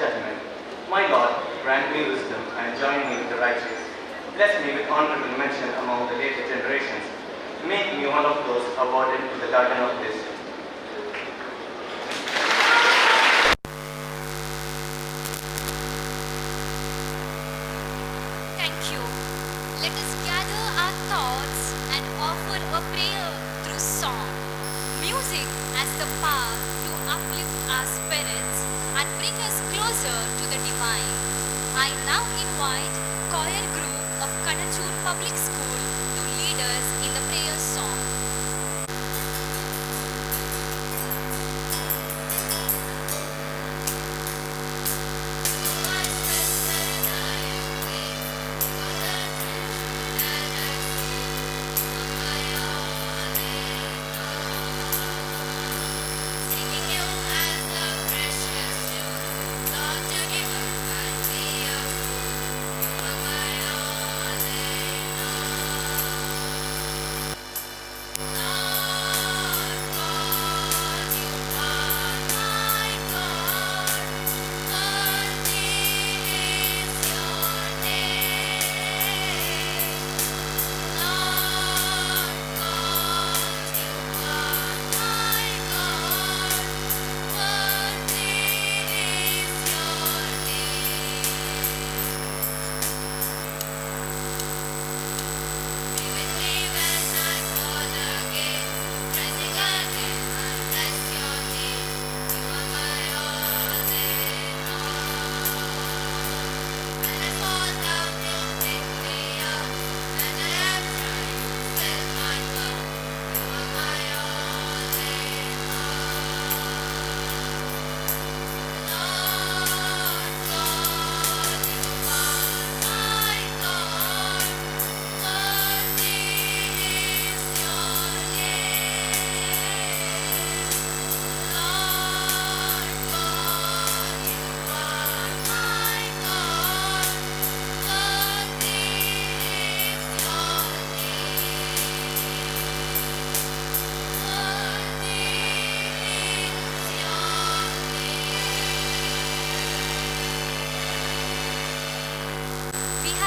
judgment. My Lord, grant me wisdom and join me with the righteous. Bless me with honorable mention among the later generations. Make me one of those awarded to the garden of bliss. Thank you. Let us gather our thoughts and offer a prayer through song. Music has the power to uplift our spirits and bring us closer to the divine. I now invite choir group of Kanachur Public School to lead us in the prayer song.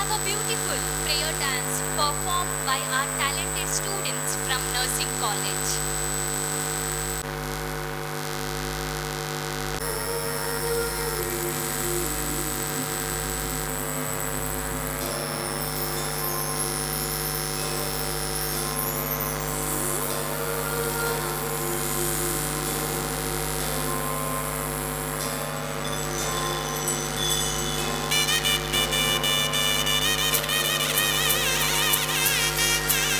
A beautiful prayer dance performed by our talented students from Nursing College. Thank you.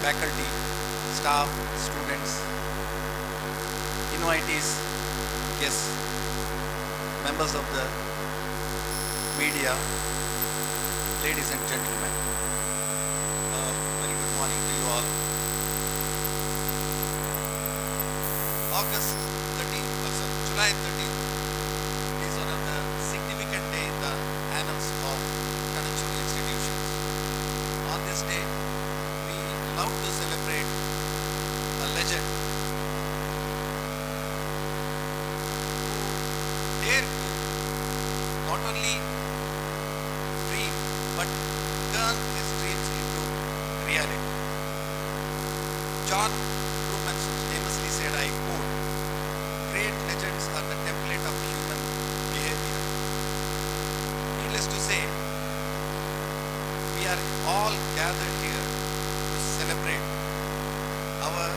faculty, staff, students, invitees, guests, members of the media, ladies and gentlemen. Very good morning to you all. August 13th, July 13th is one of the significant days in the annals of Kanachur institutions. On this day, we love to celebrate a legend who dared to not only dream but turn his dreams into reality. John Truman famously said, I quote, "Great legends are the template of human behavior." Needless to say, we are all gathered here to celebrate our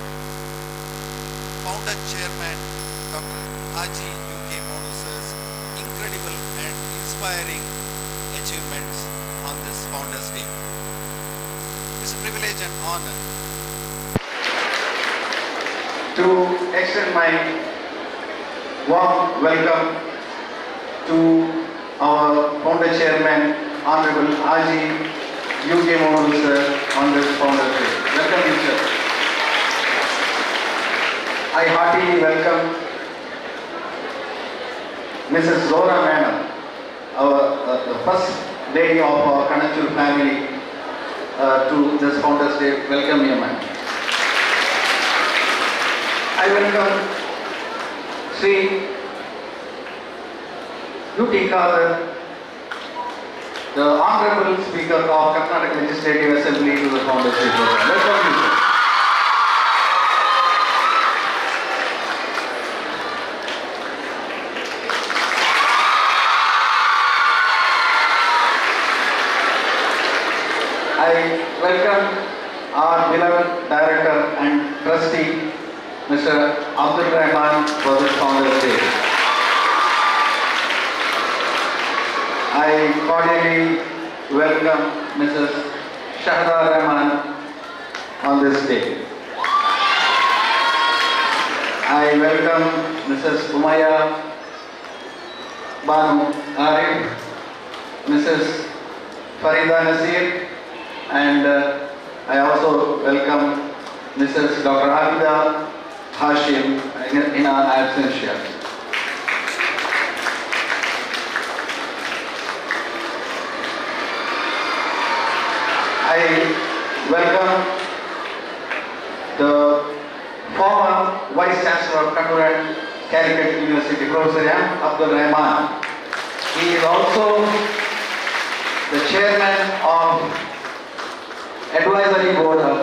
founder chairman, Dr. Haji U.K. Monus's incredible and inspiring achievements on this Founders Day. It's a privilege and honor to extend my warm welcome to our founder chairman, Honorable Haji U.K. Monus sir, on this Founders Day. Welcome you, sir. I heartily welcome Mrs. Zora Madam, the first lady of our Kanachur family, to this Founders Day. Welcome you, ma'am. I welcome Sri U.T. Khadar, the Honorable Speaker of Karnataka Legislative Assembly, to the Founders Day program. Welcome you, sir. I welcome our beloved Director and Trustee, Mr. Abdul Rahman, for this Founders Day. I cordially welcome Mrs. Shahda Rahman on this day. I welcome Mrs. Umaya Banu Arif, Mrs. Farida Nasir, and I also welcome Mrs. Dr. Abida Hashim in our absentia. I welcome the former Vice Chancellor of Kannur and Calicut University, Professor M. Abdul Rahman. He is also the Chairman of Advisory Board of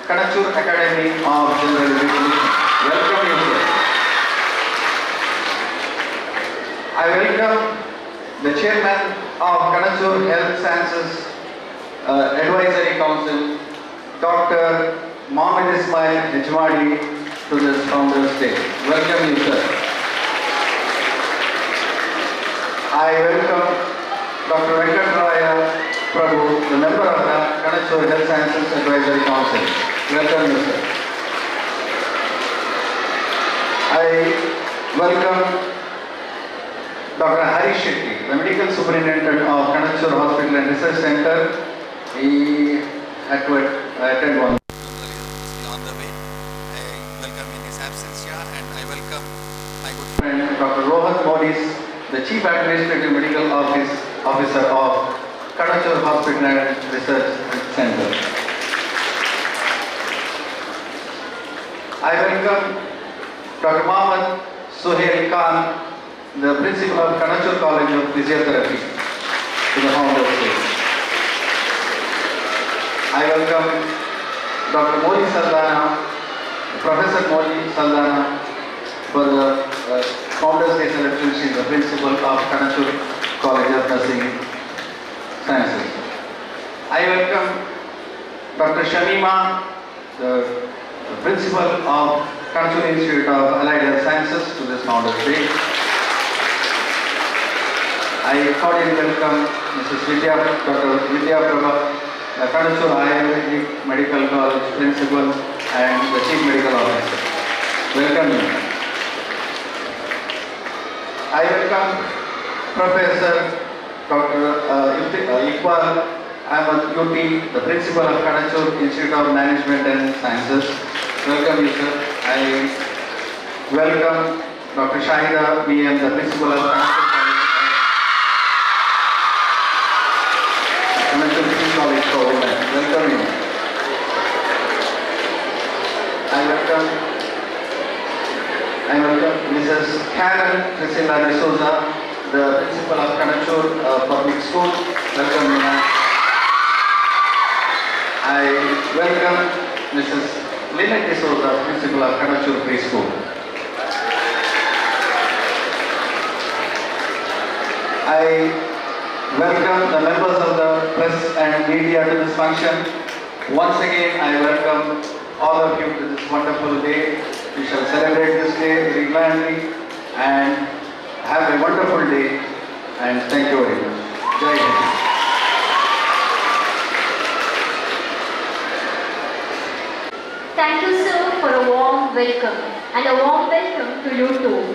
Kanachur Academy of General Education. Welcome you, sir. I welcome the Chairman of Kanachur Health Sciences Advisory Council, Dr. Mohammed Ismail Hijmadi, to this Founders Day. Welcome you, sir. I welcome Dr. Venkat Raya Prabhu, the member of the Kanachur Health Sciences Advisory Council. Welcome you, sir. I welcome Dr. Hari Shetty, the Medical Superintendent of Kanachur Hospital and Research Center. He had to attend one. on the way. I welcome in his absence here, and I welcome my good friend Dr. Rohan Modis, the Chief Administrative Medical Officer of Kanachur Hospital and Research Center. I welcome Dr. Mohammed Suhail Khan, the Principal of Kanachur College of Physiotherapy, to the Founders Day. I welcome Dr. Moli Saldana, Professor Moli Saldana, for the Founders Day celebration. She is the Principal of Kanachur College of Nursing Sciences. I welcome Dr. Shamima, the Principal of Kanachur Institute of Allied Health Sciences, to this Founders Day. I cordially welcome Mrs. Dr. Vidya Prabha, Kanachur Ayurvedic Medical College Principal and the Chief Medical Officer. Welcome you. I welcome Professor Dr. Iqbal Ahmed UT, the Principal of Kanachur Institute of Management and Sciences. Welcome you, sir. I welcome Dr. Shahida BM, the Principal of Kanachur College for Women. Welcome you. I welcome Mrs. Karen Priscilla D'Souza, the Principal of Kanachur Public School. Welcome you, ma'am. I welcome Mrs. Lynette D'Souza, Principal of Kanachur Preschool. I welcome the members of the press and media to this function. Once again, I welcome all of you to this wonderful day. We shall celebrate this day very gladly and have a wonderful day. And thank you very much. Jai Hind. Thank you, sir, for a warm welcome, and a warm welcome to you too.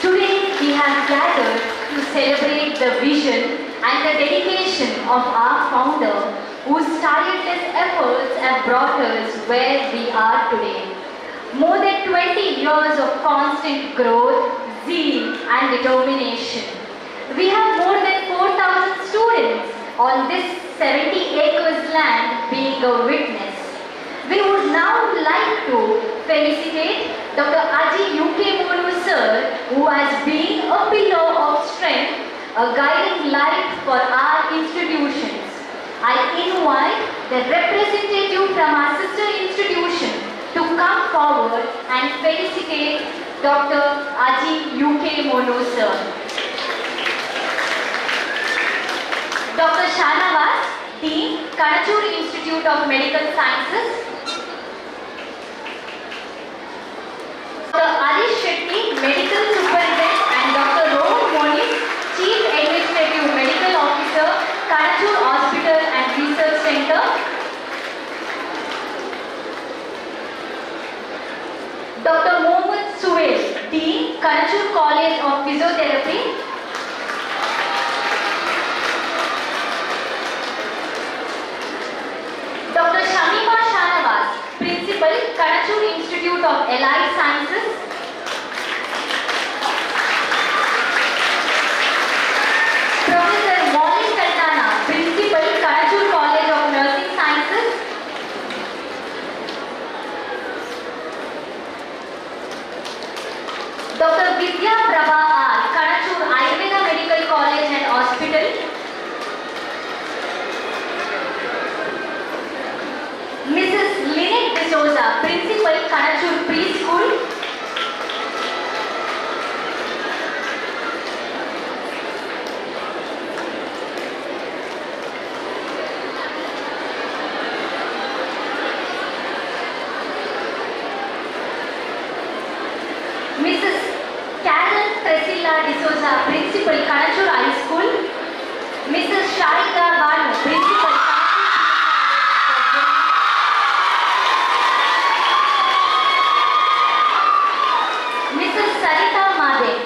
Today we have gathered to celebrate the vision and the dedication of our founder, whose tireless efforts have brought us where we are today. More than 20 years of constant growth, zeal and determination. We have more than 4,000 students on this 70 acres land being a witness. We would now like to felicitate Dr. Aji UK Monu sir, who has been a pillar of strength, a guiding light for our institutions. I invite the representative from our sister institution to come forward and felicitate Dr. Aji UK Monu sir. Dr. Shanavas, Dean, Kanachur Institute of Medical Sciences. Dr. Arish Shetty, Medical Superintendent, and Dr. Rohan Moni, Chief Administrative Medical Officer, Kanachur Hospital and Research Center. Dr. Mohammad Suwaid, Dean, Kanachur College of Physiotherapy. Dr. Shamima Shanavas, Principal, Kanachur Institute of Allied Sciences. Professor Molly Kaldana, Principal, Kanachur College of Nursing Sciences. Dr. Vidya Prabha R, Kanachur Ayurveda Medical College and Hospital. Mrs. Lynette D'Souza, Principal, Kanachur Preschool. Mrs. Karen Priscilla D'Souza, Principal, Kanachur High School. Mrs. Shahida Banu, Principal,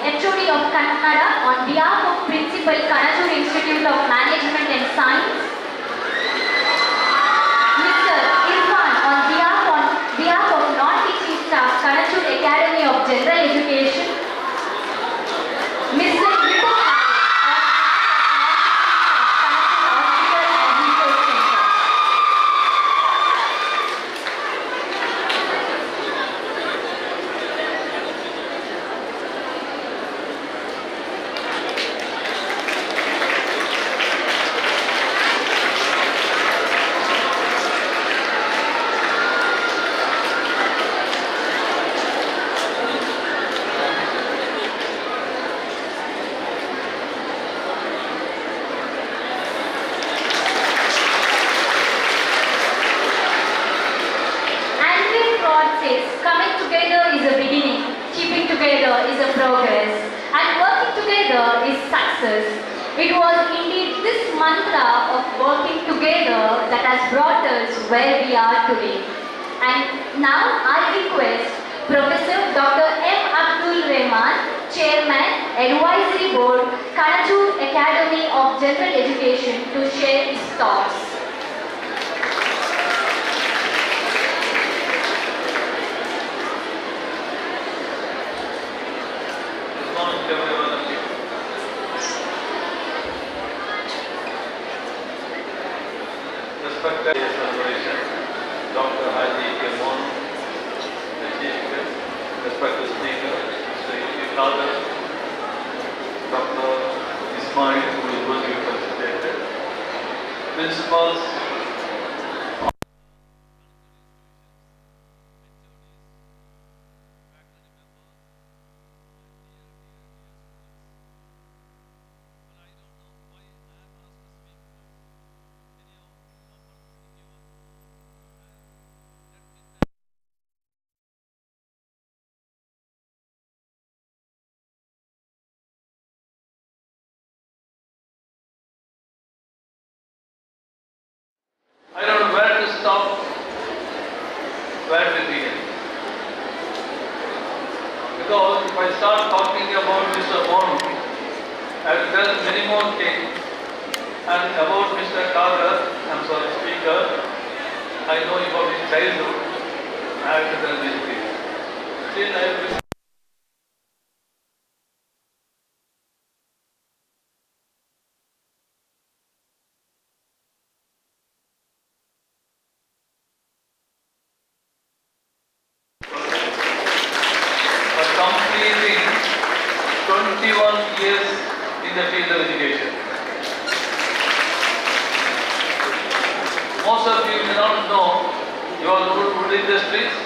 HOD of Kannada on behalf of Principal, Kanachur Institute of Management and Science. Mr. Irfan on behalf of non-teaching staff, Kanachur Academy of General Education. Mr. Vipul Kanachur Hospital and Research Center. Coming together is a beginning, keeping together is a progress, and working together is success. It was indeed this mantra of working together that has brought us where we are today. And now I request Professor Dr. M. Abdul Rahman, Chairman, Advisory Board, Kanachur Academy of General Education, to share his thoughts. Respected celebration, Dr. Haji Kirmon, the Chief Guest, respected Speaker, Mr. E. Kader, Dr. Ismail, who is going to be felicitated, principals, I don't know where to stop, where to begin. Because if I start talking about Mr. Mon, I will tell many more things. And about Mr. Kader, Speaker, I know about his childhood. I have to tell these things. Still, I will. Completing 21 years in the field of education. Most of you may not know, you are wood industries,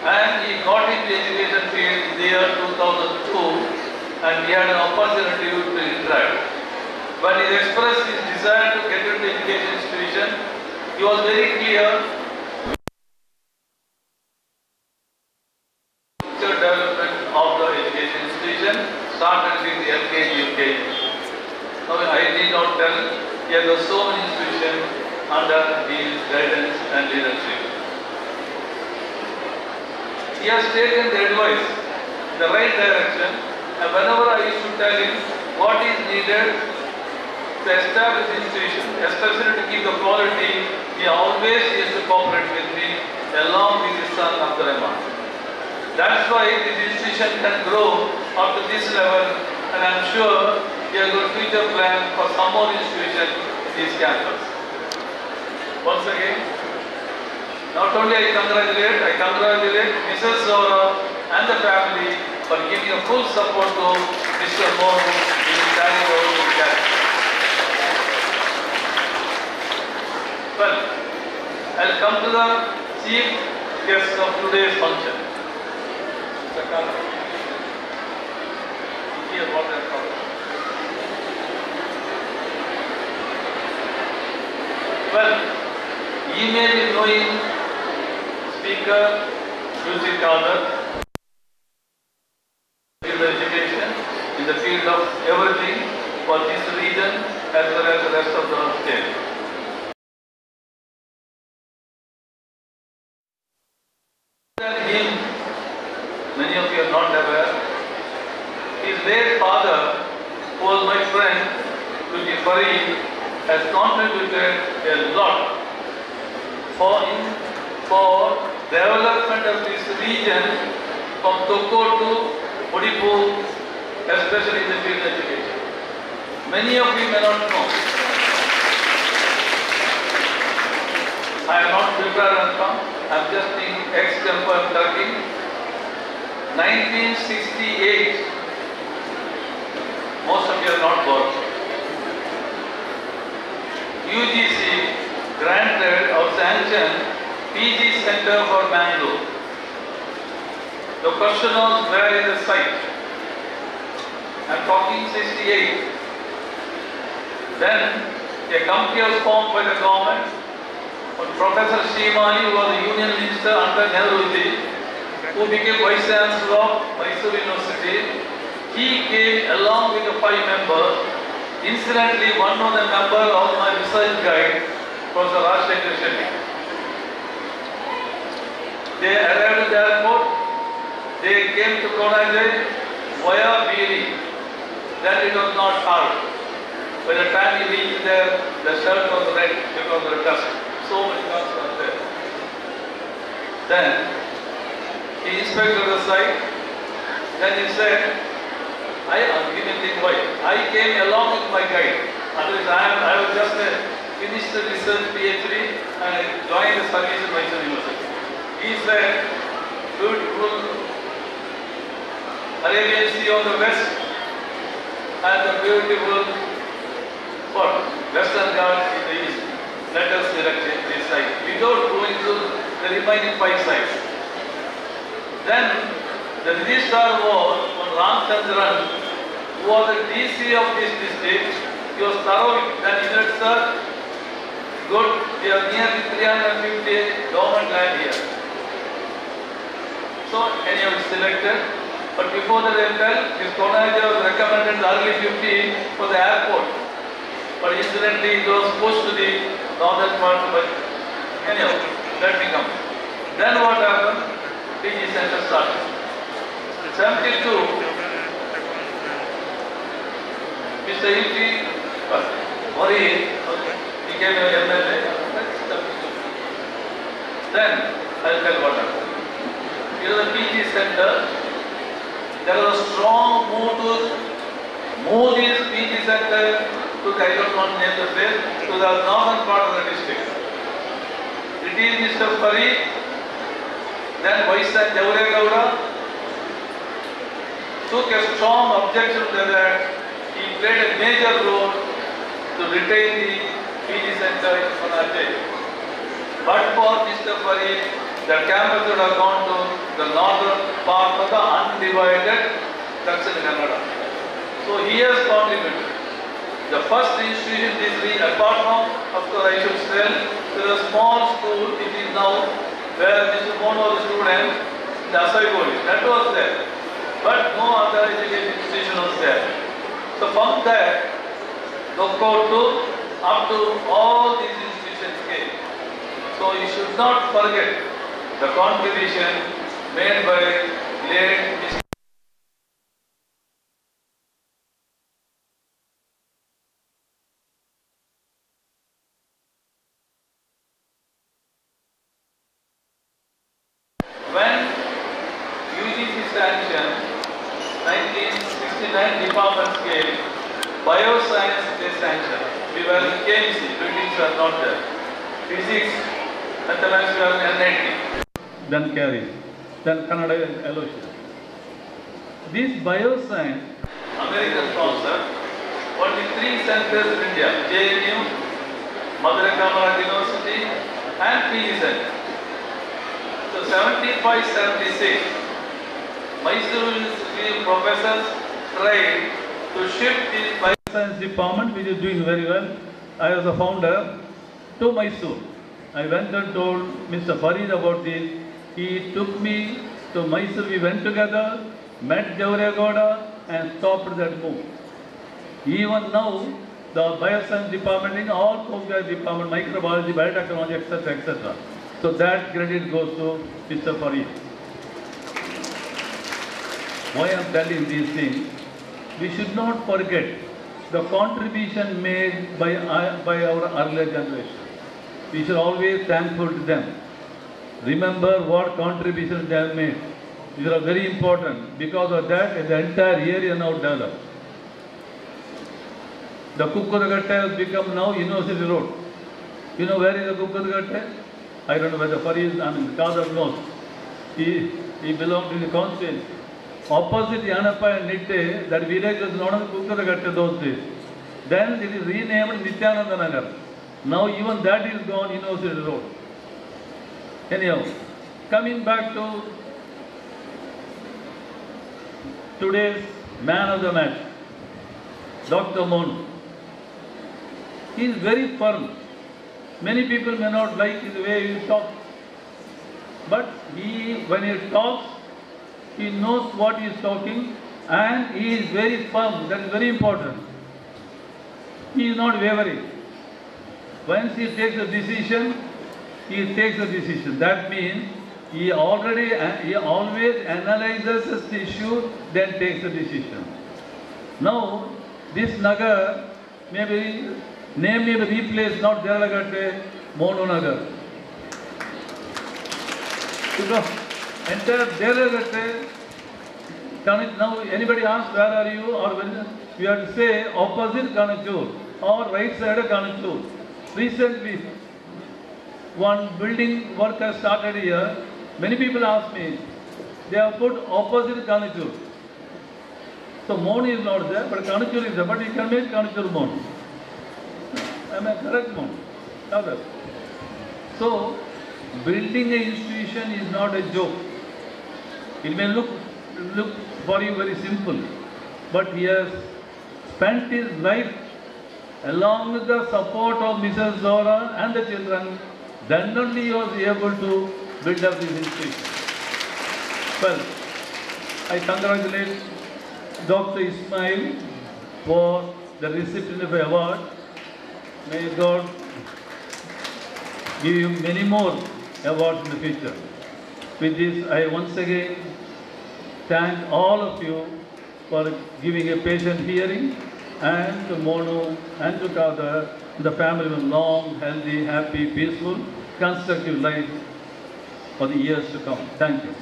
and he got into education field in the year 2002, and he had an opportunity to interact. When he expressed his desire to get into education institution, he was very clear. Development of the education institution started with the LKG, UKG. Now I need not tell, there are so many institutions under his guidance and leadership. He has taken the advice in the right direction, and whenever I used to tell him what is needed to establish the institution, especially to keep the quality, he always used to cooperate with me along with his son Abdul Rahman. That's why this institution can grow up to this level, and I'm sure we have got future plan for some more institutions in this campus. Once again, not only I congratulate Mrs. Zora and the family for giving a full support to Mr. Mohan in carrying out his campus. Well, I'll come to the chief guest of today's function. Here, what I'm talking. Well, you may be knowing Speaker Yusuf Kader in the education, in the field of everything for this region as well as the rest of the state. Him, many of you are not aware, his late father, who was my friend, Tuji Farid, has contributed a lot for development of this region from Toko to Odipur, especially in the field of education. Many of you may not know. I am not prepared and come. I am just in extempore talking. 1968, most of you are not born. UGC granted or sanctioned PG Center for Bangalore. The question was, where is the site? I am talking 68. Then a committee was formed by the government. Professor Shimani was the union minister under Nehruji, who became Vice Chancellor of Mysore University. He came along with the 5 members. Incidentally, one of the member of my research guide, Professor Rajshekhar Shetty, they arrived at the airport, they came to Konark via Beeri. Then it was not hard. By the time he reached there, the shirt was red because of the dust. So many cars were there. Then he inspected the site. Then he said, I am giving it why. I came along with my guide. Otherwise, I was just finished the research PhD and I joined the service in Mysore University. He said, beautiful Arabian Sea on the west and the beautiful Western Ghats in the east. Let us select this site without going to the remaining 5 sites. Then the registrar was on Ram Chandran, who was the DC of this district. He was thorough. Then he said, sir, good, we have nearly 350 government land here. So anyhow it's selected. But before that I felt this Konark was recommended early 50 for the airport. But incidentally it was pushed to the northern part. But anyhow, let me come. Then what happened? PG center started. 72, Mr. E.T. Murray became an MLA. Then I'll tell what happened. Here is the PG center. There was a strong move to move this PG center to the, I don't want to name the place, to the northern part of the district. It is Mr. Farid, then Vaisya Jauregowda took a strong objection to that. He played a major role to retain the PG center in Konark. But for Mr. Farid, the campus would have gone to the northern part of the undivided Dakshin Kannada. So he has contributed. The first institution is apart from, of course I should say, there is a small school, it is now where Mr. Mono was a student, the Asaigoli, that was there. But no other education institution was there. So from there, Dokkotu up to all these institutions came. So you should not forget the contribution made by late Mr. When UGC sanctioned 1969 departments came, bioscience they sanctioned. We were in KMC, buildings were not there. Physics, mathematics were in NIT. Then carries, then Kannada LOC. This bioscience, American sponsor, only 3 centers in India, JNU, Madurai Kamaraj University and PG Center. So 75-76, Mysore University professors tried to shift this bioscience department, which is doing very well. I was the founder, to Mysore. I went and told Mr. Farid about this. He took me to Mysore. We went together, met Jauregowda and stopped that move. Even now, the bioscience department in all postgraduate department, microbiology, biotechnology, etc., etc. So that credit goes to Mr. Farid. Why I am telling these things? We should not forget the contribution made by our earlier generation. We should always be thankful to them. Remember what contributions they have made. These are very important. Because of that, the entire area now developed. The Kukkuragatte has become now University Road. You know where is the Kukkuragatte? I don't know whether Farid, Kadar knows. He belonged to the constituency. Opposite Yanappa and Nitte, that village was known as Kukkuragatte those days. Then it is renamed Nityananda Nagar. Now even that is gone, University Road. Anyhow, coming back to today's man of the match, Dr. Monu. He is very firm. Many people may not like the way he talks. But when he talks, he knows what he is talking and he is very firm. That is very important. he is not wavering. Once he takes a decision, he takes a decision. That means he always analyzes the issue, then takes a decision. Now, this Nagar name may be replaced, not Deralagatte, Monu Nagar. Entire Deralagatte, now anybody asks where are you, or when you have to say opposite Kanachur or right side of Kanachur. Recently, one building work has started here. Many people ask me, they have put opposite Kanachur. So Mon is not there, but Kanachur is there. But you can make Kanachur Mon. Am I correct, Mon? Other. So building an institution is not a joke. It may look for you very simple, but he has spent his life along with the support of Mrs. Zora and the children. Then only he was able to build up this institution. Well, I congratulate Dr. Ismail for the recipient of the award. May God give you many more awards in the future. With this, I once again thank all of you for giving a patient hearing, and to Monu and to Kader, the family with long, healthy, happy, peaceful, constructive life for the years to come. Thank you.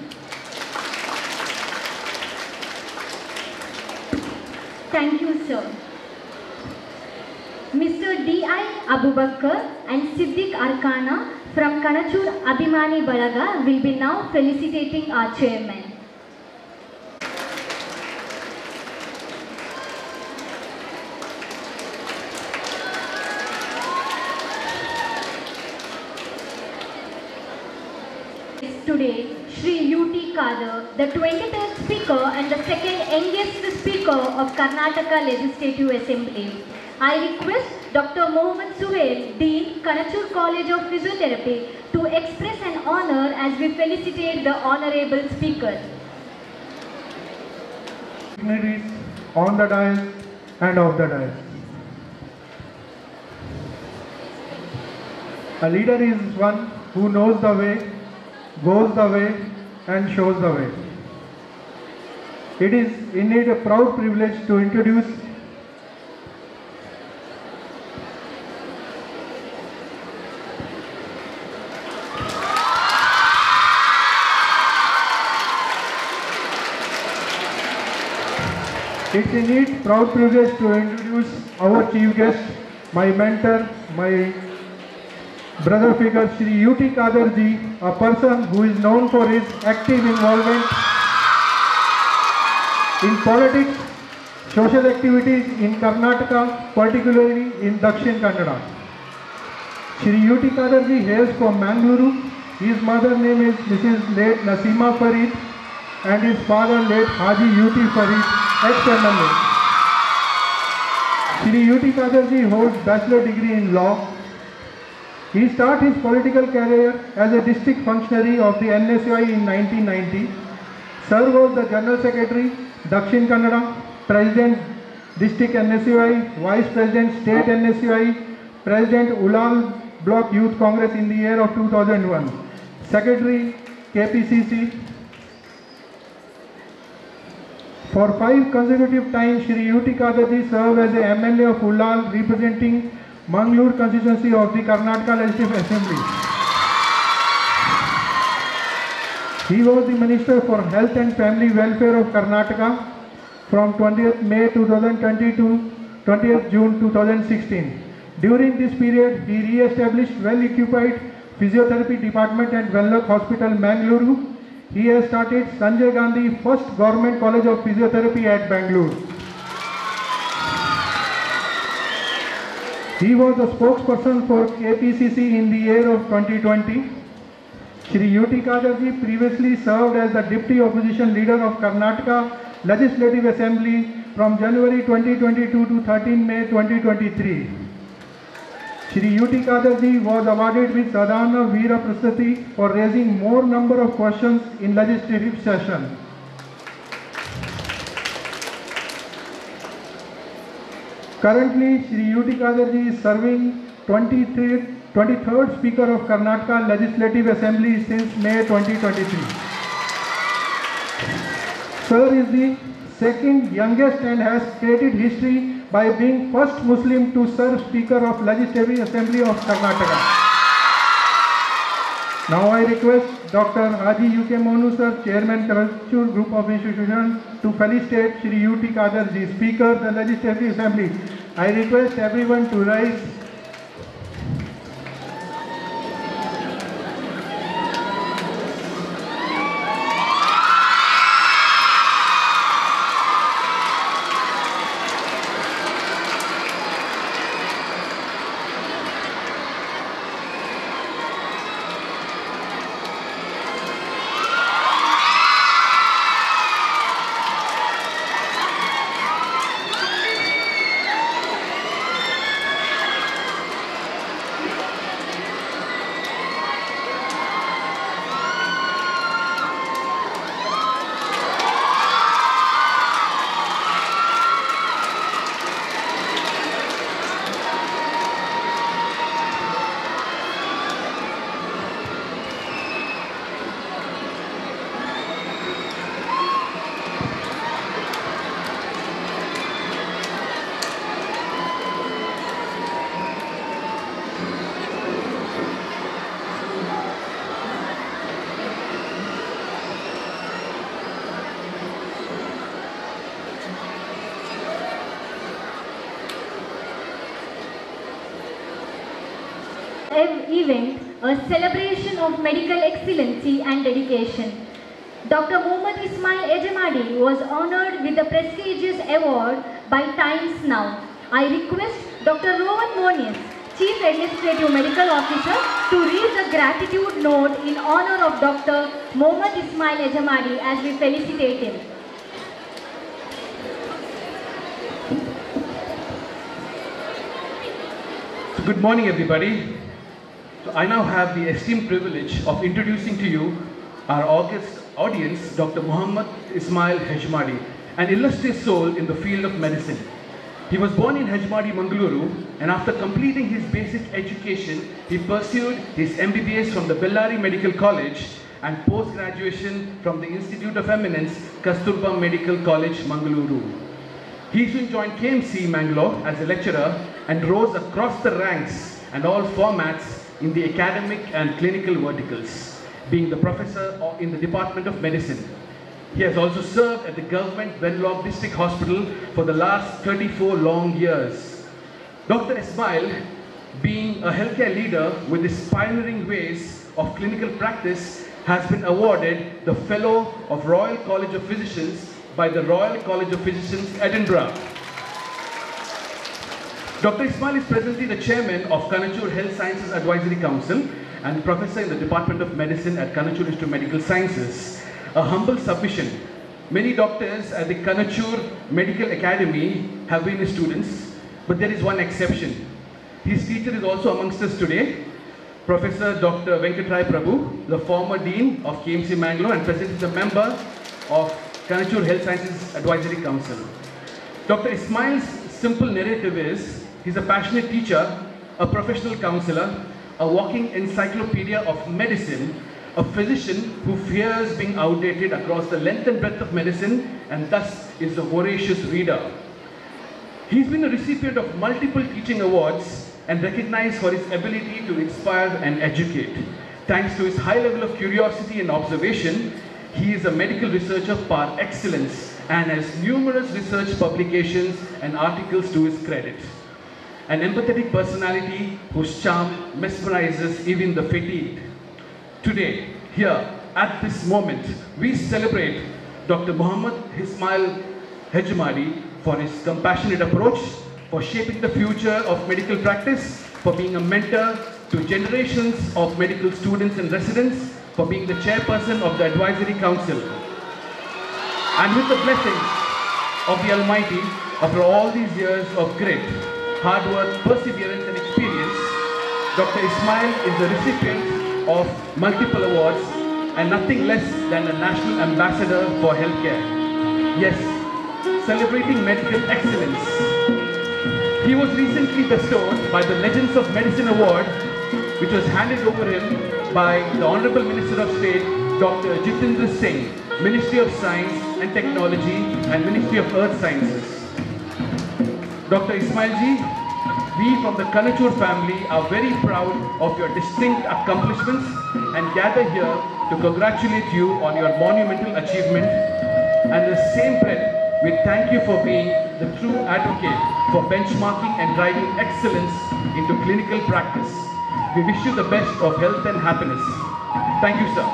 Thank you, sir. Mr. D.I. Abubakar and Siddiq Arkana from Kanachur Abhimani Balaga will be now felicitating our chairman. Today, Shri U.T. Kader, the 23rd Speaker and the second youngest Speaker of Karnataka Legislative Assembly. I request Dr. Mohammad Suhail, Dean, Kanachur College of Physiotherapy, to express an honor as we felicitate the Honorable Speaker. Dignitaries on the dais and off the dais. A leader is one who knows the way, goes the way, and shows the way. It is indeed a proud privilege to introduce our chief guest, my mentor, my brother figure, Shri U.T. Kader ji, a person who is known for his active involvement in politics, social activities in Karnataka, particularly in Dakshin Kannada. Shri U.T. Kader ji hails from Mangaluru. His mother name is Mrs. late Nasima Farid and his father late Haji U.T. Farid, ex-MLA. Shri U.T. Kader ji holds bachelor degree in law. He started his political career as a district functionary of the NSUI in 1990, served as the General Secretary, Dakshin Kannada, President, District NSUI, Vice President, State NSUI, President, Ulal Block Youth Congress in the year of 2001, Secretary, KPCC. For 5 consecutive times, Shri U.T. Kader ji served as the MLA of Ulal, representing Mangalore constituency of the Karnataka Legislative Assembly. He was the Minister for Health and Family Welfare of Karnataka from 20th May 2020 to 20th June 2016. During this period, he re-established well-equipped physiotherapy department at Venlock Hospital, Mangaluru. He has started Sanjay Gandhi First Government College of Physiotherapy at Bangalore. He was the spokesperson for KPCC in the year of 2020. Shri U.T. Kader ji previously served as the Deputy Opposition Leader of Karnataka Legislative Assembly from January 2022 to 13 May 2023. Shri U.T. Kader ji was awarded with Sadhana Veera Prasthati for raising more number of questions in legislative session. Currently, Shri UT Kadarji is serving 23rd Speaker of Karnataka Legislative Assembly since May 2023. Sir is the second youngest and has created history by being first Muslim to serve Speaker of Legislative Assembly of Karnataka. Now I request Dr. Haji U.K. Monu sir, Chairman Kanachur Group of Institutions, to felicitate Shri UT Kadarji, Speaker of the Legislative Assembly. I request everyone to rise. Event, a celebration of medical excellency and dedication. Dr. Muhammad Ismail Ejemadi was honored with the prestigious award by Times Now. I request Dr. Rohan Monius, Chief Administrative Medical Officer, to read the gratitude note in honor of Dr. Muhammad Ismail Ejemadi as we felicitate him. Good morning, everybody. I now have the esteemed privilege of introducing to you our august audience, Dr. Muhammad Ismail Ejemadi, an illustrious soul in the field of medicine. He was born in Ejemadi, Mangaluru, and after completing his basic education, he pursued his MBBS from the Bellary Medical College and post-graduation from the Institute of Eminence, Kasturba Medical College, Mangaluru. He soon joined KMC Mangalore as a lecturer and rose across the ranks and all formats in the academic and clinical verticals, being the professor in the Department of Medicine. He has also served at the Government Venlog District Hospital for the last 34 long years. Dr. Ismail, being a healthcare leader with his pioneering ways of clinical practice, has been awarded the Fellow of Royal College of Physicians by the Royal College of Physicians, Edinburgh. Dr. Ismail is presently the chairman of Kanachur Health Sciences Advisory Council and professor in the Department of Medicine at Kanachur Institute of Medical Sciences. A humble submission. Many doctors at the Kanachur Medical Academy have been his students, but there is one exception. His teacher is also amongst us today, Professor Dr. Venkatrai Prabhu, the former Dean of KMC Mangalore and presently the member of Kanachur Health Sciences Advisory Council. Dr. Ismail's simple narrative is, he's a passionate teacher, a professional counselor, a walking encyclopedia of medicine, a physician who fears being outdated across the length and breadth of medicine and thus is a voracious reader. He's been a recipient of multiple teaching awards and recognized for his ability to inspire and educate. Thanks to his high level of curiosity and observation, he is a medical researcher par excellence and has numerous research publications and articles to his credit. An empathetic personality whose charm mesmerizes even the fatigued. Today, here, at this moment, we celebrate Dr. Muhammad Ismail Ejemadi for his compassionate approach, for shaping the future of medical practice, for being a mentor to generations of medical students and residents, for being the chairperson of the Advisory Council. And with the blessings of the Almighty, after all these years of grit, hard work, perseverance and experience, Dr. Ismail is the recipient of multiple awards and nothing less than a National Ambassador for Healthcare. Yes, celebrating medical excellence. He was recently bestowed by the Legends of Medicine Award, which was handed over him by the Honorable Minister of State, Dr. Jitendra Singh, Ministry of Science and Technology and Ministry of Earth Sciences. Dr. Ismailji, we from the Kanachur family are very proud of your distinct accomplishments and gather here to congratulate you on your monumental achievement. And in the same breath, we thank you for being the true advocate for benchmarking and driving excellence into clinical practice. We wish you the best of health and happiness. Thank you, sir.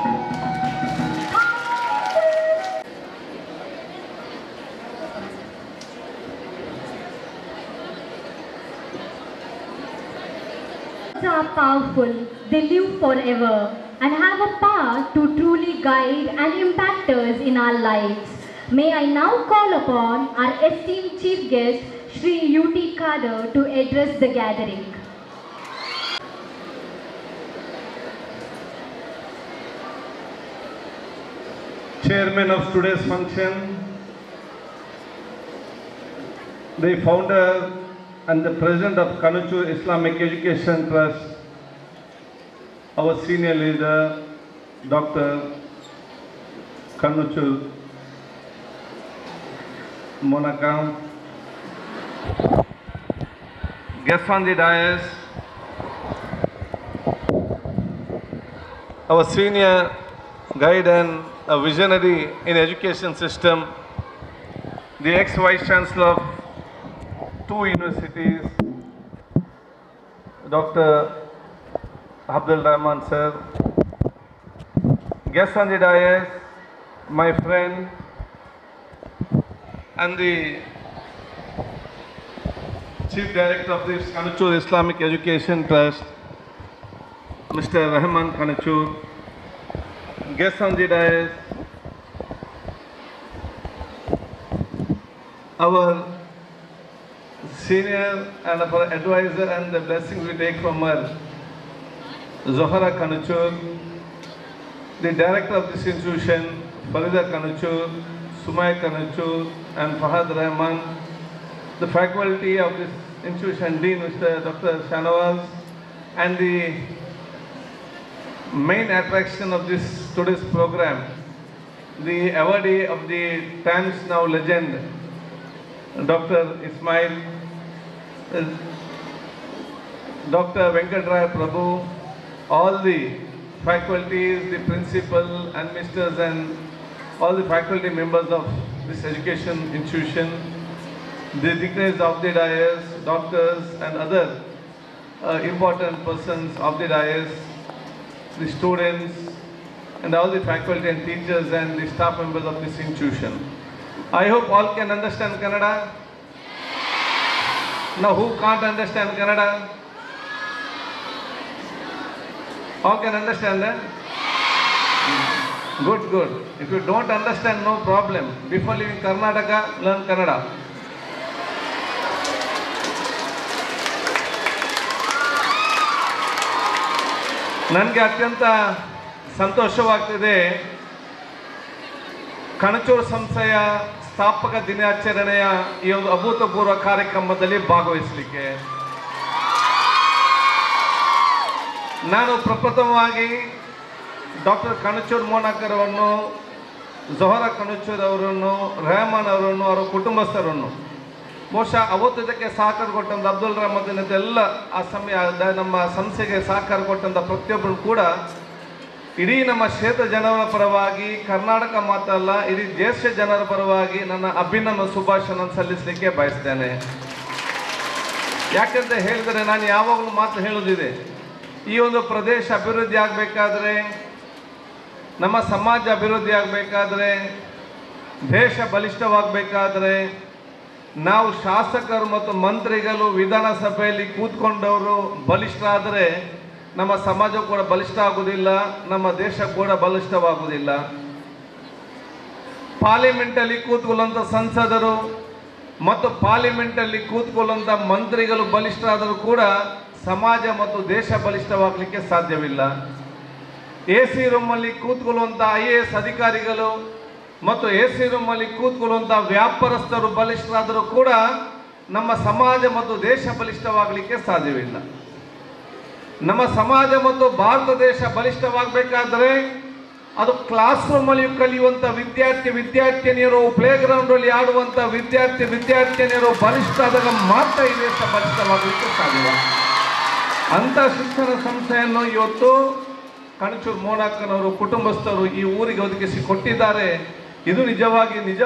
Are powerful, they live forever and have a power to truly guide and impact us in our lives. May I now call upon our esteemed chief guest, Shri U.T. Khadar, to address the gathering. Chairman of today's function, the founder and the president of Kanachur Islamic Education Trust, our senior leader, Dr. Kanachur Monakam, guests on the dais, our senior guide and a visionary in education system, the ex-vice chancellor of 2 universities, Dr. Abdul Rahman sir, guests on the dais, my friend and the Chief Director of the Kanachur Islamic Education Trust, Mr. Rahman Kanachur, guests on the dais, our senior and our advisor and the blessings we take from her, Zohara Kanachur, the director of this institution, Farida Kanachur, Sumay Kanachur and Fahad Rahman, the faculty of this institution, Dean Mr. Dr. Shanawaz, and the main attraction of this today's program, the awardee of the Times Now legend, Dr. Ismail, Dr. Venkatraya Prabhu, all the faculties, the principal and misters and all the faculty members of this education institution, the dignitaries of the dais, doctors and other important persons of the dais, the students and all the faculty and teachers and the staff members of this institution. I hope all can understand Kannada. Now who can't understand Kannada? All can understand that? Good, good. If you don't understand, no problem. Before leaving Karnataka, learn Kannada. ನನಗೆ ಅತ್ಯಂತ ಸಂತೋಷವಾಗ್ತಿದೆ ಕಣಚೂರು ಸಂಸ್ಥೆಯ ಸ್ಥಾಪಕ ದಿನಾಚರಣೆಯ ಈ ಒಂದು ಅಭೂತಪೂರ್ವ ಕಾರ್ಯಕ್ರಮದಲ್ಲಿ ಭಾಗವಹಿಸಲಿಕ್ಕೆ. ನಾನು ಪ್ರಪ್ರಥಮವಾಗಿ ಡಾಕ್ಟರ್ ಕಣಚೂರ್ ಮೋನಾಕರ್ ಅವರನ್ನು, ಜೊಹರಾ ಕಣಚೂರ್ ಅವರನ್ನು, ರೆಹಮಾನ್ ಅವರನ್ನು, ಅವರ ಕುಟುಂಬಸ್ಥರನ್ನು, ಬಹುಶಃ ಅವತ್ತು ಇದಕ್ಕೆ ಸಹಕಾರ ಕೊಟ್ಟಂಥ ಅಬ್ದುಲ್ ರಹಮನ್ ಎಲ್ಲ ಆ ಸಮಯ ನಮ್ಮ ಸಂಸ್ಥೆಗೆ ಸಹಕಾರ ಕೊಟ್ಟಂಥ ಪ್ರತಿಯೊಬ್ಬರು ಕೂಡ ಇಡೀ ನಮ್ಮ ಕ್ಷೇತ್ರ ಜನರ ಪರವಾಗಿ, ಕರ್ನಾಟಕ ಮಾತ್ರಲ್ಲ ಇಡೀ ದೇಶ ಜನರ ಪರವಾಗಿ ನನ್ನ ಅಭಿನಂದನ ಶುಭಾಶಯ ಸಲ್ಲಿಸಲಿಕ್ಕೆ ಬಯಸ್ತೇನೆ. ಯಾಕೆಂತ ಹೇಳಿದರೆ ನಾನು ಯಾವಾಗಲೂ ಮಾತು ಹೇಳೋದಿದೆ, ಈ ಒಂದು ಪ್ರದೇಶ ಅಭಿವೃದ್ಧಿ ಆಗಬೇಕಾದ್ರೆ, ನಮ್ಮ ಸಮಾಜ ಅಭಿವೃದ್ಧಿ ಆಗಬೇಕಾದ್ರೆ, ದೇಶ ಬಲಿಷ್ಠವಾಗಬೇಕಾದ್ರೆ ನಾವು ಶಾಸಕರು ಮತ್ತು ಮಂತ್ರಿಗಳು ವಿಧಾನಸಭೆಯಲ್ಲಿ ಕೂತ್ಕೊಂಡವರು ಬಲಿಷ್ಠರಾದರೆ ನಮ್ಮ ಸಮಾಜ ಕೂಡ ಬಲಿಷ್ಠ ಆಗುವುದಿಲ್ಲ, ನಮ್ಮ ದೇಶ ಕೂಡ ಬಲಿಷ್ಠವಾಗುವುದಿಲ್ಲ. ಪಾರ್ಲಿಮೆಂಟಲ್ಲಿ ಕೂತ್ಕೊಳ್ಳುವಂಥ ಸಂಸದರು ಮತ್ತು ಪಾರ್ಲಿಮೆಂಟಲ್ಲಿ ಕೂತ್ಕೊಳ್ಳುವಂಥ ಮಂತ್ರಿಗಳು ಬಲಿಷ್ಠರಾದರೂ ಕೂಡ ಸಮಾಜ ಮತ್ತು ದೇಶ ಬಲಿಷ್ಠವಾಗಲಿಕ್ಕೆ ಸಾಧ್ಯವಿಲ್ಲ. AC ರೂಮಲ್ಲಿ ಕೂತ್ಕೊಳ್ಳುವಂಥ IAS ಅಧಿಕಾರಿಗಳು ಮತ್ತು AC ರೂಮಲ್ಲಿ ಕೂತ್ಕೊಳ್ಳುವಂಥ ವ್ಯಾಪಾರಸ್ಥರು ಬಲಿಷ್ಠರಾದರೂ ಕೂಡ ನಮ್ಮ ಸಮಾಜ ಮತ್ತು ದೇಶ ಬಲಿಷ್ಠವಾಗಲಿಕ್ಕೆ ಸಾಧ್ಯವಿಲ್ಲ. ನಮ್ಮ ಸಮಾಜ ಮತ್ತು ಭಾರತ ದೇಶ ಬಲಿಷ್ಠವಾಗಬೇಕಾದ್ರೆ ಅದು ಕ್ಲಾಸ್ ರೂಮಲ್ಲಿ ಕಲಿಯುವಂಥ ವಿದ್ಯಾರ್ಥಿನಿಯರು, ಪ್ಲೇ ಗ್ರೌಂಡಲ್ಲಿ ಆಡುವಂಥ ವಿದ್ಯಾರ್ಥಿನಿಯರು ಬಲಿಷ್ಠ ಆದಾಗ ಮಾತ್ರ ಈ ದೇಶ ಬಲಿಷ್ಠವಾಗಲಿಕ್ಕೆ ಸಾಧ್ಯ. ಅಂಥ ಶಿಕ್ಷಣ ಸಂಸ್ಥೆಯನ್ನು ಇವತ್ತು ಕಣಚೂರು ಮೋನಾಕ್ಕನವರು ಕುಟುಂಬಸ್ಥರು ಈ ಊರಿಗೆ ಒದಗಿಸಿ ಕೊಟ್ಟಿದ್ದಾರೆ. ಇದು ನಿಜವಾಗಿ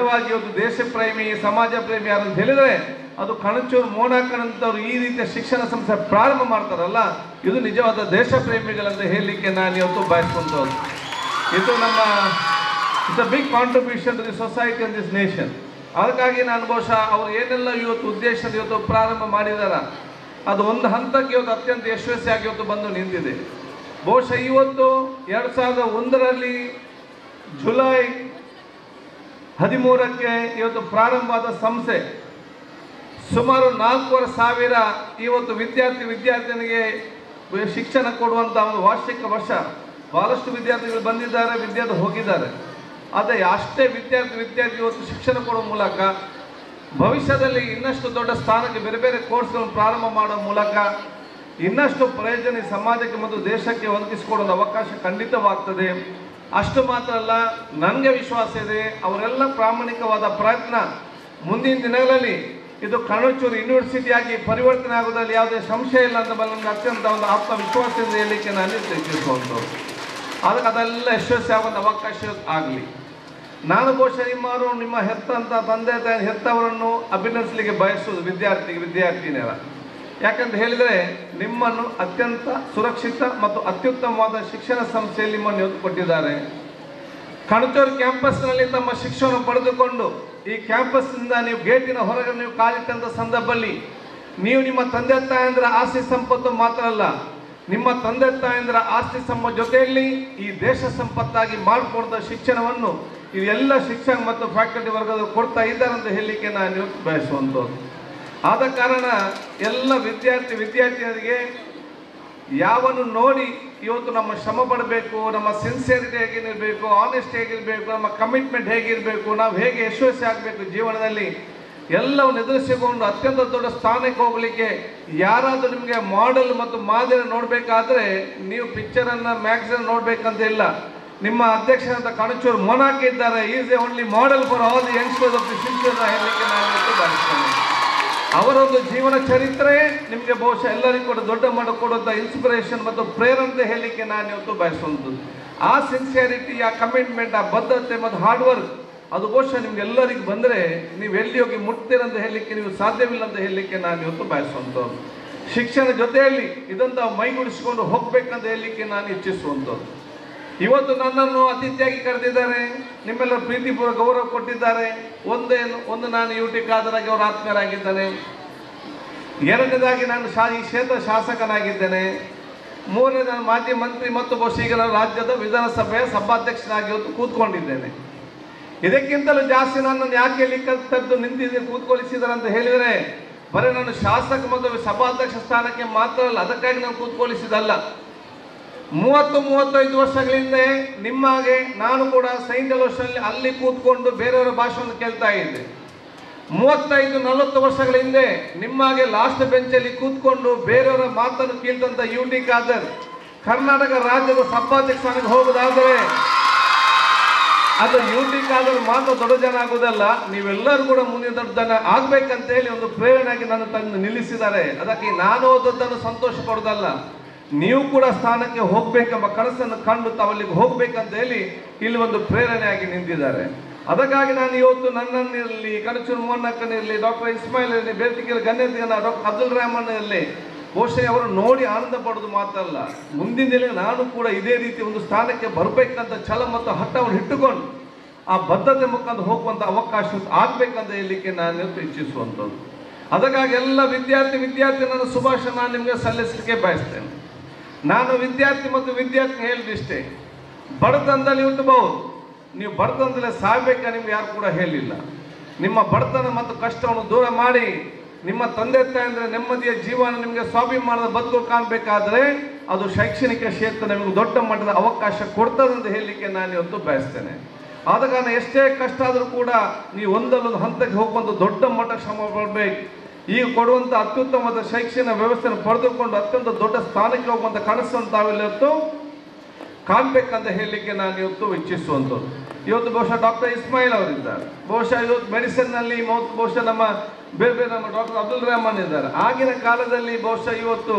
ಇವತ್ತು ದೇಶ ಪ್ರೇಮಿ, ಸಮಾಜ ಪ್ರೇಮಿ ಯಾರು ಅಂತ ಹೇಳಿದರೆ ಅದು ಕಣಚೂರು ಮೋನಾಕ್ಕನಂತವ್ರು ಈ ರೀತಿಯ ಶಿಕ್ಷಣ ಸಂಸ್ಥೆ ಪ್ರಾರಂಭ ಮಾಡ್ತಾರಲ್ಲ, ಇದು ನಿಜವಾದ ದೇಶ ಪ್ರೇಮಿಗಳಂತ ಹೇಳಲಿಕ್ಕೆ ನಾನು ಇವತ್ತು ಬಯಸುವಂಥದ್ದು. ಇದು ನಮ್ಮ it's a big contribution to the society on this nation. ಅದಕ್ಕಾಗಿ ನಾನು ಬಹುಶಃ ಅವರು ಏನೆಲ್ಲ ಇವತ್ತು ಉದ್ದೇಶದ ಇವತ್ತು ಪ್ರಾರಂಭ ಮಾಡಿದಾರ ಅದು ಒಂದು ಹಂತಕ್ಕೆ ಇವತ್ತು ಅತ್ಯಂತ ಯಶಸ್ವಿಯಾಗಿ ಇವತ್ತು ಬಂದು ನಿಂತಿದೆ. ಬಹುಶಃ ಇವತ್ತು 2001ರಲ್ಲಿ ಜುಲೈ 13ಕ್ಕೆ ಇವತ್ತು ಪ್ರಾರಂಭವಾದ ಸಂಸ್ಥೆ ಸುಮಾರು 4,500 ಇವತ್ತು ವಿದ್ಯಾರ್ಥಿನಿಗೆ ಶಿಕ್ಷಣ ಕೊಡುವಂಥ ಒಂದು ವಾರ್ಷಿಕ ವರ್ಷ. ಬಹಳಷ್ಟು ವಿದ್ಯಾರ್ಥಿಗಳು ಬಂದಿದ್ದಾರೆ, ವಿದ್ಯಾರ್ಥಿ ಹೋಗಿದ್ದಾರೆ. ಆದರೆ ಅಷ್ಟೇ ವಿದ್ಯಾರ್ಥಿ ಇವತ್ತು ಶಿಕ್ಷಣ ಕೊಡುವ ಮೂಲಕ ಭವಿಷ್ಯದಲ್ಲಿ ಇನ್ನಷ್ಟು ದೊಡ್ಡ ಸ್ಥಾನಕ್ಕೆ ಬೇರೆ ಬೇರೆ ಕೋರ್ಸ್ಗಳನ್ನು ಪ್ರಾರಂಭ ಮಾಡುವ ಮೂಲಕ ಇನ್ನಷ್ಟು ಪ್ರಯೋಜನ ಸಮಾಜಕ್ಕೆ ಮತ್ತು ದೇಶಕ್ಕೆ ಒದಗಿಸಿಕೊಡೋದು ಅವಕಾಶ ಖಂಡಿತವಾಗ್ತದೆ. ಅಷ್ಟು ಮಾತ್ರ ಅಲ್ಲ, ನನಗೆ ವಿಶ್ವಾಸ ಇದೆ ಅವರೆಲ್ಲ ಪ್ರಾಮಾಣಿಕವಾದ ಪ್ರಯತ್ನ ಮುಂದಿನ ದಿನಗಳಲ್ಲಿ ಇದು ಕಣಚೂರು ಯೂನಿವರ್ಸಿಟಿಯಾಗಿ ಪರಿವರ್ತನೆ ಆಗೋದ್ರಲ್ಲಿ ಯಾವುದೇ ಸಂಶಯ ಇಲ್ಲ ಅಂತ ನನಗೆ ಅತ್ಯಂತ ಒಂದು ಆತ್ಮವಿಶ್ವಾಸದಿಂದ ಹೇಳಲಿಕ್ಕೆ ನಾನು ತಿಳಿಸುವಂಥದ್ದು. ಅದಕ್ಕೆ ಅದೆಲ್ಲ ಯಶಸ್ವಿ ಆಗುವಂಥ ಅವಕಾಶ ಆಗಲಿ. ನಾನು ಬಹುಶಃ ನಿಮ್ಮ ಹೆತ್ತಂತ ತಂದೆ ತಾಯಿ ಹೆತ್ತವರನ್ನು ಅಭಿನಂದಿಸಲಿಕ್ಕೆ ಬಯಸುವುದು ವಿದ್ಯಾರ್ಥಿನಿಯರ. ಯಾಕಂತ ಹೇಳಿದರೆ ನಿಮ್ಮನ್ನು ಅತ್ಯಂತ ಸುರಕ್ಷಿತ ಮತ್ತು ಅತ್ಯುತ್ತಮವಾದ ಶಿಕ್ಷಣ ಸಂಸ್ಥೆಯಲ್ಲಿ ನಿಮ್ಮನ್ನು ಇವತ್ತು ಕೊಟ್ಟಿದ್ದಾರೆ. ಕಣಚೂರು ಕ್ಯಾಂಪಸ್ನಲ್ಲಿ ತಮ್ಮ ಶಿಕ್ಷಣ ಪಡೆದುಕೊಂಡು ಈ ಕ್ಯಾಂಪಸ್ನಿಂದ ನೀವು ಗೇಟಿನ ಹೊರಗೆ ನೀವು ಕಾಲಿಟ್ಟಂಥ ಸಂದರ್ಭದಲ್ಲಿ ನೀವು ನಿಮ್ಮ ತಂದೆ ತಾಯಂದಿರ ಆಸ್ತಿ ಸಂಪತ್ತು ಮಾತ್ರ ಅಲ್ಲ, ನಿಮ್ಮ ತಂದೆ ತಾಯಂದಿರ ಆಸ್ತಿ ಸಂಪತ್ತು ಜೊತೆಯಲ್ಲಿ ಈ ದೇಶ ಸಂಪತ್ತಾಗಿ ಮಾಡಿಕೊಂಡ ಶಿಕ್ಷಣವನ್ನು ಇವೆಲ್ಲ ಶಿಕ್ಷಣ ಮತ್ತು ಫ್ಯಾಕಲ್ಟಿ ವರ್ಗದವರು ಕೊಡ್ತಾ ಇದ್ದಾರೆ ಅಂತ ಹೇಳಲಿಕ್ಕೆ ನಾನು ಇವತ್ತು ಬಯಸುವಂಥದ್ದು. ಆದ ಕಾರಣ ಎಲ್ಲ ವಿದ್ಯಾರ್ಥಿನಿಯರಿಗೆ ಯಾವನ್ನು ನೋಡಿ ಇವತ್ತು ನಮ್ಮ ಶ್ರಮ ಪಡಬೇಕು, ನಮ್ಮ ಸಿನ್ಸಿಯರಿಟಿ ಹೇಗಿರಬೇಕು, ಆನೆಸ್ಟ್ ಹೇಗಿರಬೇಕು, ನಮ್ಮ ಕಮಿಟ್ಮೆಂಟ್ ಹೇಗಿರಬೇಕು, ನಾವು ಹೇಗೆ ಯಶಸ್ವಿ ಆಗಬೇಕು ಜೀವನದಲ್ಲಿ ಎಲ್ಲವನ್ನು ಎದುರಿಸಿಕೊಂಡು ಅತ್ಯಂತ ದೊಡ್ಡ ಸ್ಥಾನಕ್ಕೆ ಹೋಗಲಿಕ್ಕೆ ಯಾರಾದರೂ ನಿಮಗೆ ಮಾಡೆಲ್ ಮತ್ತು ಮಾದರಿ ನೋಡಬೇಕಾದ್ರೆ ನೀವು ಪಿಕ್ಚರನ್ನು ಮ್ಯಾಗ್ಝಿನ್ ನೋಡಬೇಕಂತ ಇಲ್ಲ. ನಿಮ್ಮ ಅಧ್ಯಕ್ಷರಾದ ಕಣಚೂರು ಮೋನಾಕ್ ಇದ್ದಾರೆ. Is A only model for all the youngsters of the future ಹೇಳಲಿಕ್ಕೆ ನಾನು ಬಯಸ್ತೇನೆ. ಅವರೊಂದು ಜೀವನ ಚರಿತ್ರೆ ನಿಮಗೆ ಬಹುಶಃ ಎಲ್ಲರಿಗೂ ಕೂಡ ದೊಡ್ಡ ಮಟ್ಟ ಕೊಡುವಂಥ ಇನ್ಸ್ಪಿರೇಷನ್ ಮತ್ತು ಪ್ರೇರಣೆ ಹೇಳಲಿಕ್ಕೆ ನಾನು ಇವತ್ತು ಬಯಸುವಂಥದ್ದು. ಆ ಸಿನ್ಸಿಯರಿಟಿ, ಆ ಕಮಿಟ್ಮೆಂಟ್, ಆ ಬದ್ಧತೆ ಮತ್ತು ಹಾರ್ಡ್ ವರ್ಕ್ ಅದು ಬಹುಶಃ ನಿಮ್ಗೆ ಎಲ್ಲರಿಗೂ ಬಂದರೆ ನೀವು ಎಲ್ಲಿ ಹೋಗಿ ಮುಟ್ತೀರಂತ ಹೇಳಲಿಕ್ಕೆ ನೀವು ಸಾಧ್ಯವಿಲ್ಲ ಅಂತ ಹೇಳಲಿಕ್ಕೆ ನಾನು ಇವತ್ತು ಬಯಸುವಂಥದ್ದು. ಶಿಕ್ಷಣ ಜೊತೆಯಲ್ಲಿ ಇದಂತ ಮೈಗೂಡಿಸಿಕೊಂಡು ಹೋಗ್ಬೇಕಂತ ಹೇಳಲಿಕ್ಕೆ ನಾನು ಇಚ್ಛಿಸುವಂಥದ್ದು. ಇವತ್ತು ನನ್ನನ್ನು ಅತಿಥಿಯಾಗಿ ಕರೆದಿದ್ದಾರೆ, ನಿಮ್ಮೆಲ್ಲರ ಪ್ರೀತಿಪೂರ್ವ ಗೌರವ ಕೊಟ್ಟಿದ್ದಾರೆ. ಒಂದು ನಾನು ಯುಟಿ ಖಾದರಾಗಿ ಅವರ ಆತ್ಮೀಯರಾಗಿದ್ದೇನೆ. ಎರಡನೇದಾಗಿ ನಾನು ಈ ಕ್ಷೇತ್ರ ಶಾಸಕನಾಗಿದ್ದೇನೆ. ಮೂರನೇ ನಾನು ಮಾಜಿ ಮಂತ್ರಿ ಮತ್ತು ಬಹುಶಃ ಈಗ ನಾನು ರಾಜ್ಯದ ವಿಧಾನಸಭೆಯ ಸಭಾಧ್ಯಕ್ಷನಾಗಿ ಇವತ್ತು ಕೂತ್ಕೊಂಡಿದ್ದೇನೆ. ಇದಕ್ಕಿಂತಲೂ ಜಾಸ್ತಿ ನನ್ನನ್ನು ಯಾಕೆ ಇಲ್ಲಿ ಕರೆದು ಕೂತ್ಕೊಳಿಸಿದ್ದಾರೆ ಅಂತ ಹೇಳಿದರೆ ಬರೀ ನಾನು ಶಾಸಕ ಮತ್ತು ಸಭಾಧ್ಯಕ್ಷ ಸ್ಥಾನಕ್ಕೆ ಮಾತ್ರ ಅಲ್ಲ, ಅದಕ್ಕಾಗಿ ನಾನು ಕೂತ್ಕೊಳಿಸಿದಲ್ಲ. 30-35 ವರ್ಷಗಳ ಹಿಂದೆ ನಿಮ್ಮಾಗೆ ನಾನು ಕೂಡ ಸೈಂಟ್ ಅಲೋಷನಲ್ಲಿ ಅಲ್ಲಿ ಕೂತ್ಕೊಂಡು ಬೇರೆಯವರ ಭಾಷೆಯನ್ನು ಕೇಳ್ತಾ ಇದ್ದೆ. 35-40 ವರ್ಷಗಳ ಹಿಂದೆ ನಿಮ್ಮಾಗೆ ಲಾಸ್ಟ್ ಬೆಂಚಲ್ಲಿ ಕೂತ್ಕೊಂಡು ಬೇರೆಯವರ ಮಾತನ್ನು ಕೇಳ್ತಂತ ಯುಟಿ ಖಾದರ್ ಕರ್ನಾಟಕ ರಾಜ್ಯದ ಸಭಾಧ್ಯಕ್ಷನಿಗೆ ಹೋಗೋದಾದರೆ ಅದು ಯುಟಿ ಖಾದರ್ ಮಾತ್ರ ದೊಡ್ಡ ಜನ ಆಗೋದಲ್ಲ, ನೀವೆಲ್ಲರೂ ಕೂಡ ಮುಂದಿನ ದೊಡ್ಡ ಜನ ಆಗ್ಬೇಕಂತ ಹೇಳಿ ಒಂದು ಪ್ರೇರಣೆಯಾಗಿ ನನ್ನ ತಂದು ನಿಲ್ಲಿಸಿದ್ದಾರೆ. ಅದಕ್ಕೆ ನಾನು ಓದೋದನ್ನು ಸಂತೋಷ ಪಡೋದಲ್ಲ, ನೀವು ಕೂಡ ಸ್ಥಾನಕ್ಕೆ ಹೋಗ್ಬೇಕೆಂಬ ಕನಸನ್ನು ಕಂಡು ತಾವಲ್ಲಿಗೆ ಹೋಗ್ಬೇಕಂತ ಹೇಳಿ ಇಲ್ಲಿ ಒಂದು ಪ್ರೇರಣೆಯಾಗಿ ನಿಂತಿದ್ದಾರೆ. ಅದಕ್ಕಾಗಿ ನಾನು ಇವತ್ತು ನನ್ನನ್ನಿರಲಿ, ಕಣಚೂರು ಮೋಹನಕ್ಕನಿರಲಿ, ಡಾಕ್ಟರ್ ಇಸ್ಮಾಯಿಲ್ ಇರಲಿ, ಬೇರ್ತಿಗೆ ಗಣ್ಯನ ಡಾಕ್ಟರ್ ಅಬ್ದುಲ್ ರೆಹಮಾನ್ ಇರಲಿ, ಬಹುಶಃ ಅವರು ನೋಡಿ ಆನಂದ ಪಡೋದು ಮಾತ್ರ ಅಲ್ಲ, ಮುಂದಿನ ದಿನ ನಾನು ಕೂಡ ಇದೇ ರೀತಿ ಒಂದು ಸ್ಥಾನಕ್ಕೆ ಬರಬೇಕಂತ ಛಲ ಮತ್ತು ಹಠವನ್ನು ಇಟ್ಟುಕೊಂಡು ಆ ಬದ್ಧತೆ ಮುಖಾಂತರ ಹೋಗುವಂಥ ಅವಕಾಶ ಆಗಬೇಕಂತ ಹೇಳಲಿಕ್ಕೆ ನಾನು ಇವತ್ತು ಇಚ್ಛಿಸುವಂಥದ್ದು. ಅದಕ್ಕಾಗಿ ಎಲ್ಲ ವಿದ್ಯಾರ್ಥಿ ನನ್ನ ಶುಭಾಶಯ ನಾನು ನಿಮಗೆ ಸಲ್ಲಿಸಲಿಕ್ಕೆ ಬಯಸ್ತೇನೆ. ನಾನು ವಿದ್ಯಾರ್ಥಿ ಹೇಳಿದಿಷ್ಟೇ, ಬಡತನದಲ್ಲಿ ಹುಟ್ಟಬಹುದು, ನೀವು ಬಡತನದಲ್ಲೇ ಸಾಯ್ಬೇಕ ನಿಮ್ಗೆ ಯಾರು ಕೂಡ ಹೇಳಿಲ್ಲ. ನಿಮ್ಮ ಬಡತನ ಮತ್ತು ಕಷ್ಟವನ್ನು ದೂರ ಮಾಡಿ ನಿಮ್ಮ ತಂದೆ ತಾಯಿ ನೆಮ್ಮದಿಯ ಜೀವನ ನಿಮಗೆ ಸ್ವಾಭಿಮಾನದ ಬದುಕು ಕಾಣಬೇಕಾದ್ರೆ ಅದು ಶೈಕ್ಷಣಿಕ ಕ್ಷೇತ್ರ ನಿಮಗೆ ದೊಡ್ಡ ಮಟ್ಟದ ಅವಕಾಶ ಕೊಡ್ತದೆ ಅಂತ ಹೇಳಲಿಕ್ಕೆ ನಾನು ಇವತ್ತು ಬಯಸ್ತೇನೆ. ಆದ ಕಾರಣ ಎಷ್ಟೇ ಕಷ್ಟ ಆದರೂ ಕೂಡ ನೀವು ಒಂದಲ್ಲೊಂದು ಹಂತಕ್ಕೆ ಹೋಗುವಂಥ ದೊಡ್ಡ ಮಟ್ಟ ಶ್ರಮ ಪಡಬೇಕು. ಈಗ ಕೊಡುವಂಥ ಅತ್ಯುತ್ತಮವಾದ ಶೈಕ್ಷಣಿಕ ವ್ಯವಸ್ಥೆಯನ್ನು ಪಡೆದುಕೊಂಡು ಅತ್ಯಂತ ದೊಡ್ಡ ಸ್ಥಾನಕ್ಕೆ ಹೋಗುವಂಥ ಕನಸನ್ನು ತಾವಿಲ್ಲತ್ತು ಕಾಣಬೇಕಂತ ಹೇಳಲಿಕ್ಕೆ ನಾನು ಇವತ್ತು ಇಚ್ಛಿಸುವಂಥದ್ದು. ಇವತ್ತು ಬಹುಶಃ ಡಾಕ್ಟರ್ ಇಸ್ಮಾಯಿಲ್ ಅವರಿದ್ದಾರೆ, ಬಹುಶಃ ಇವತ್ತು ಮೆಡಿಸಿನ್ನಲ್ಲಿ ಬಹುಶಃ ನಮ್ಮ ಬೇರೆ ನಮ್ಮ ಡಾಕ್ಟರ್ ಅಬ್ದುಲ್ ರೆಹಮಾನ್ ಇದ್ದಾರೆ. ಆಗಿನ ಕಾಲದಲ್ಲಿ ಬಹುಶಃ ಇವತ್ತು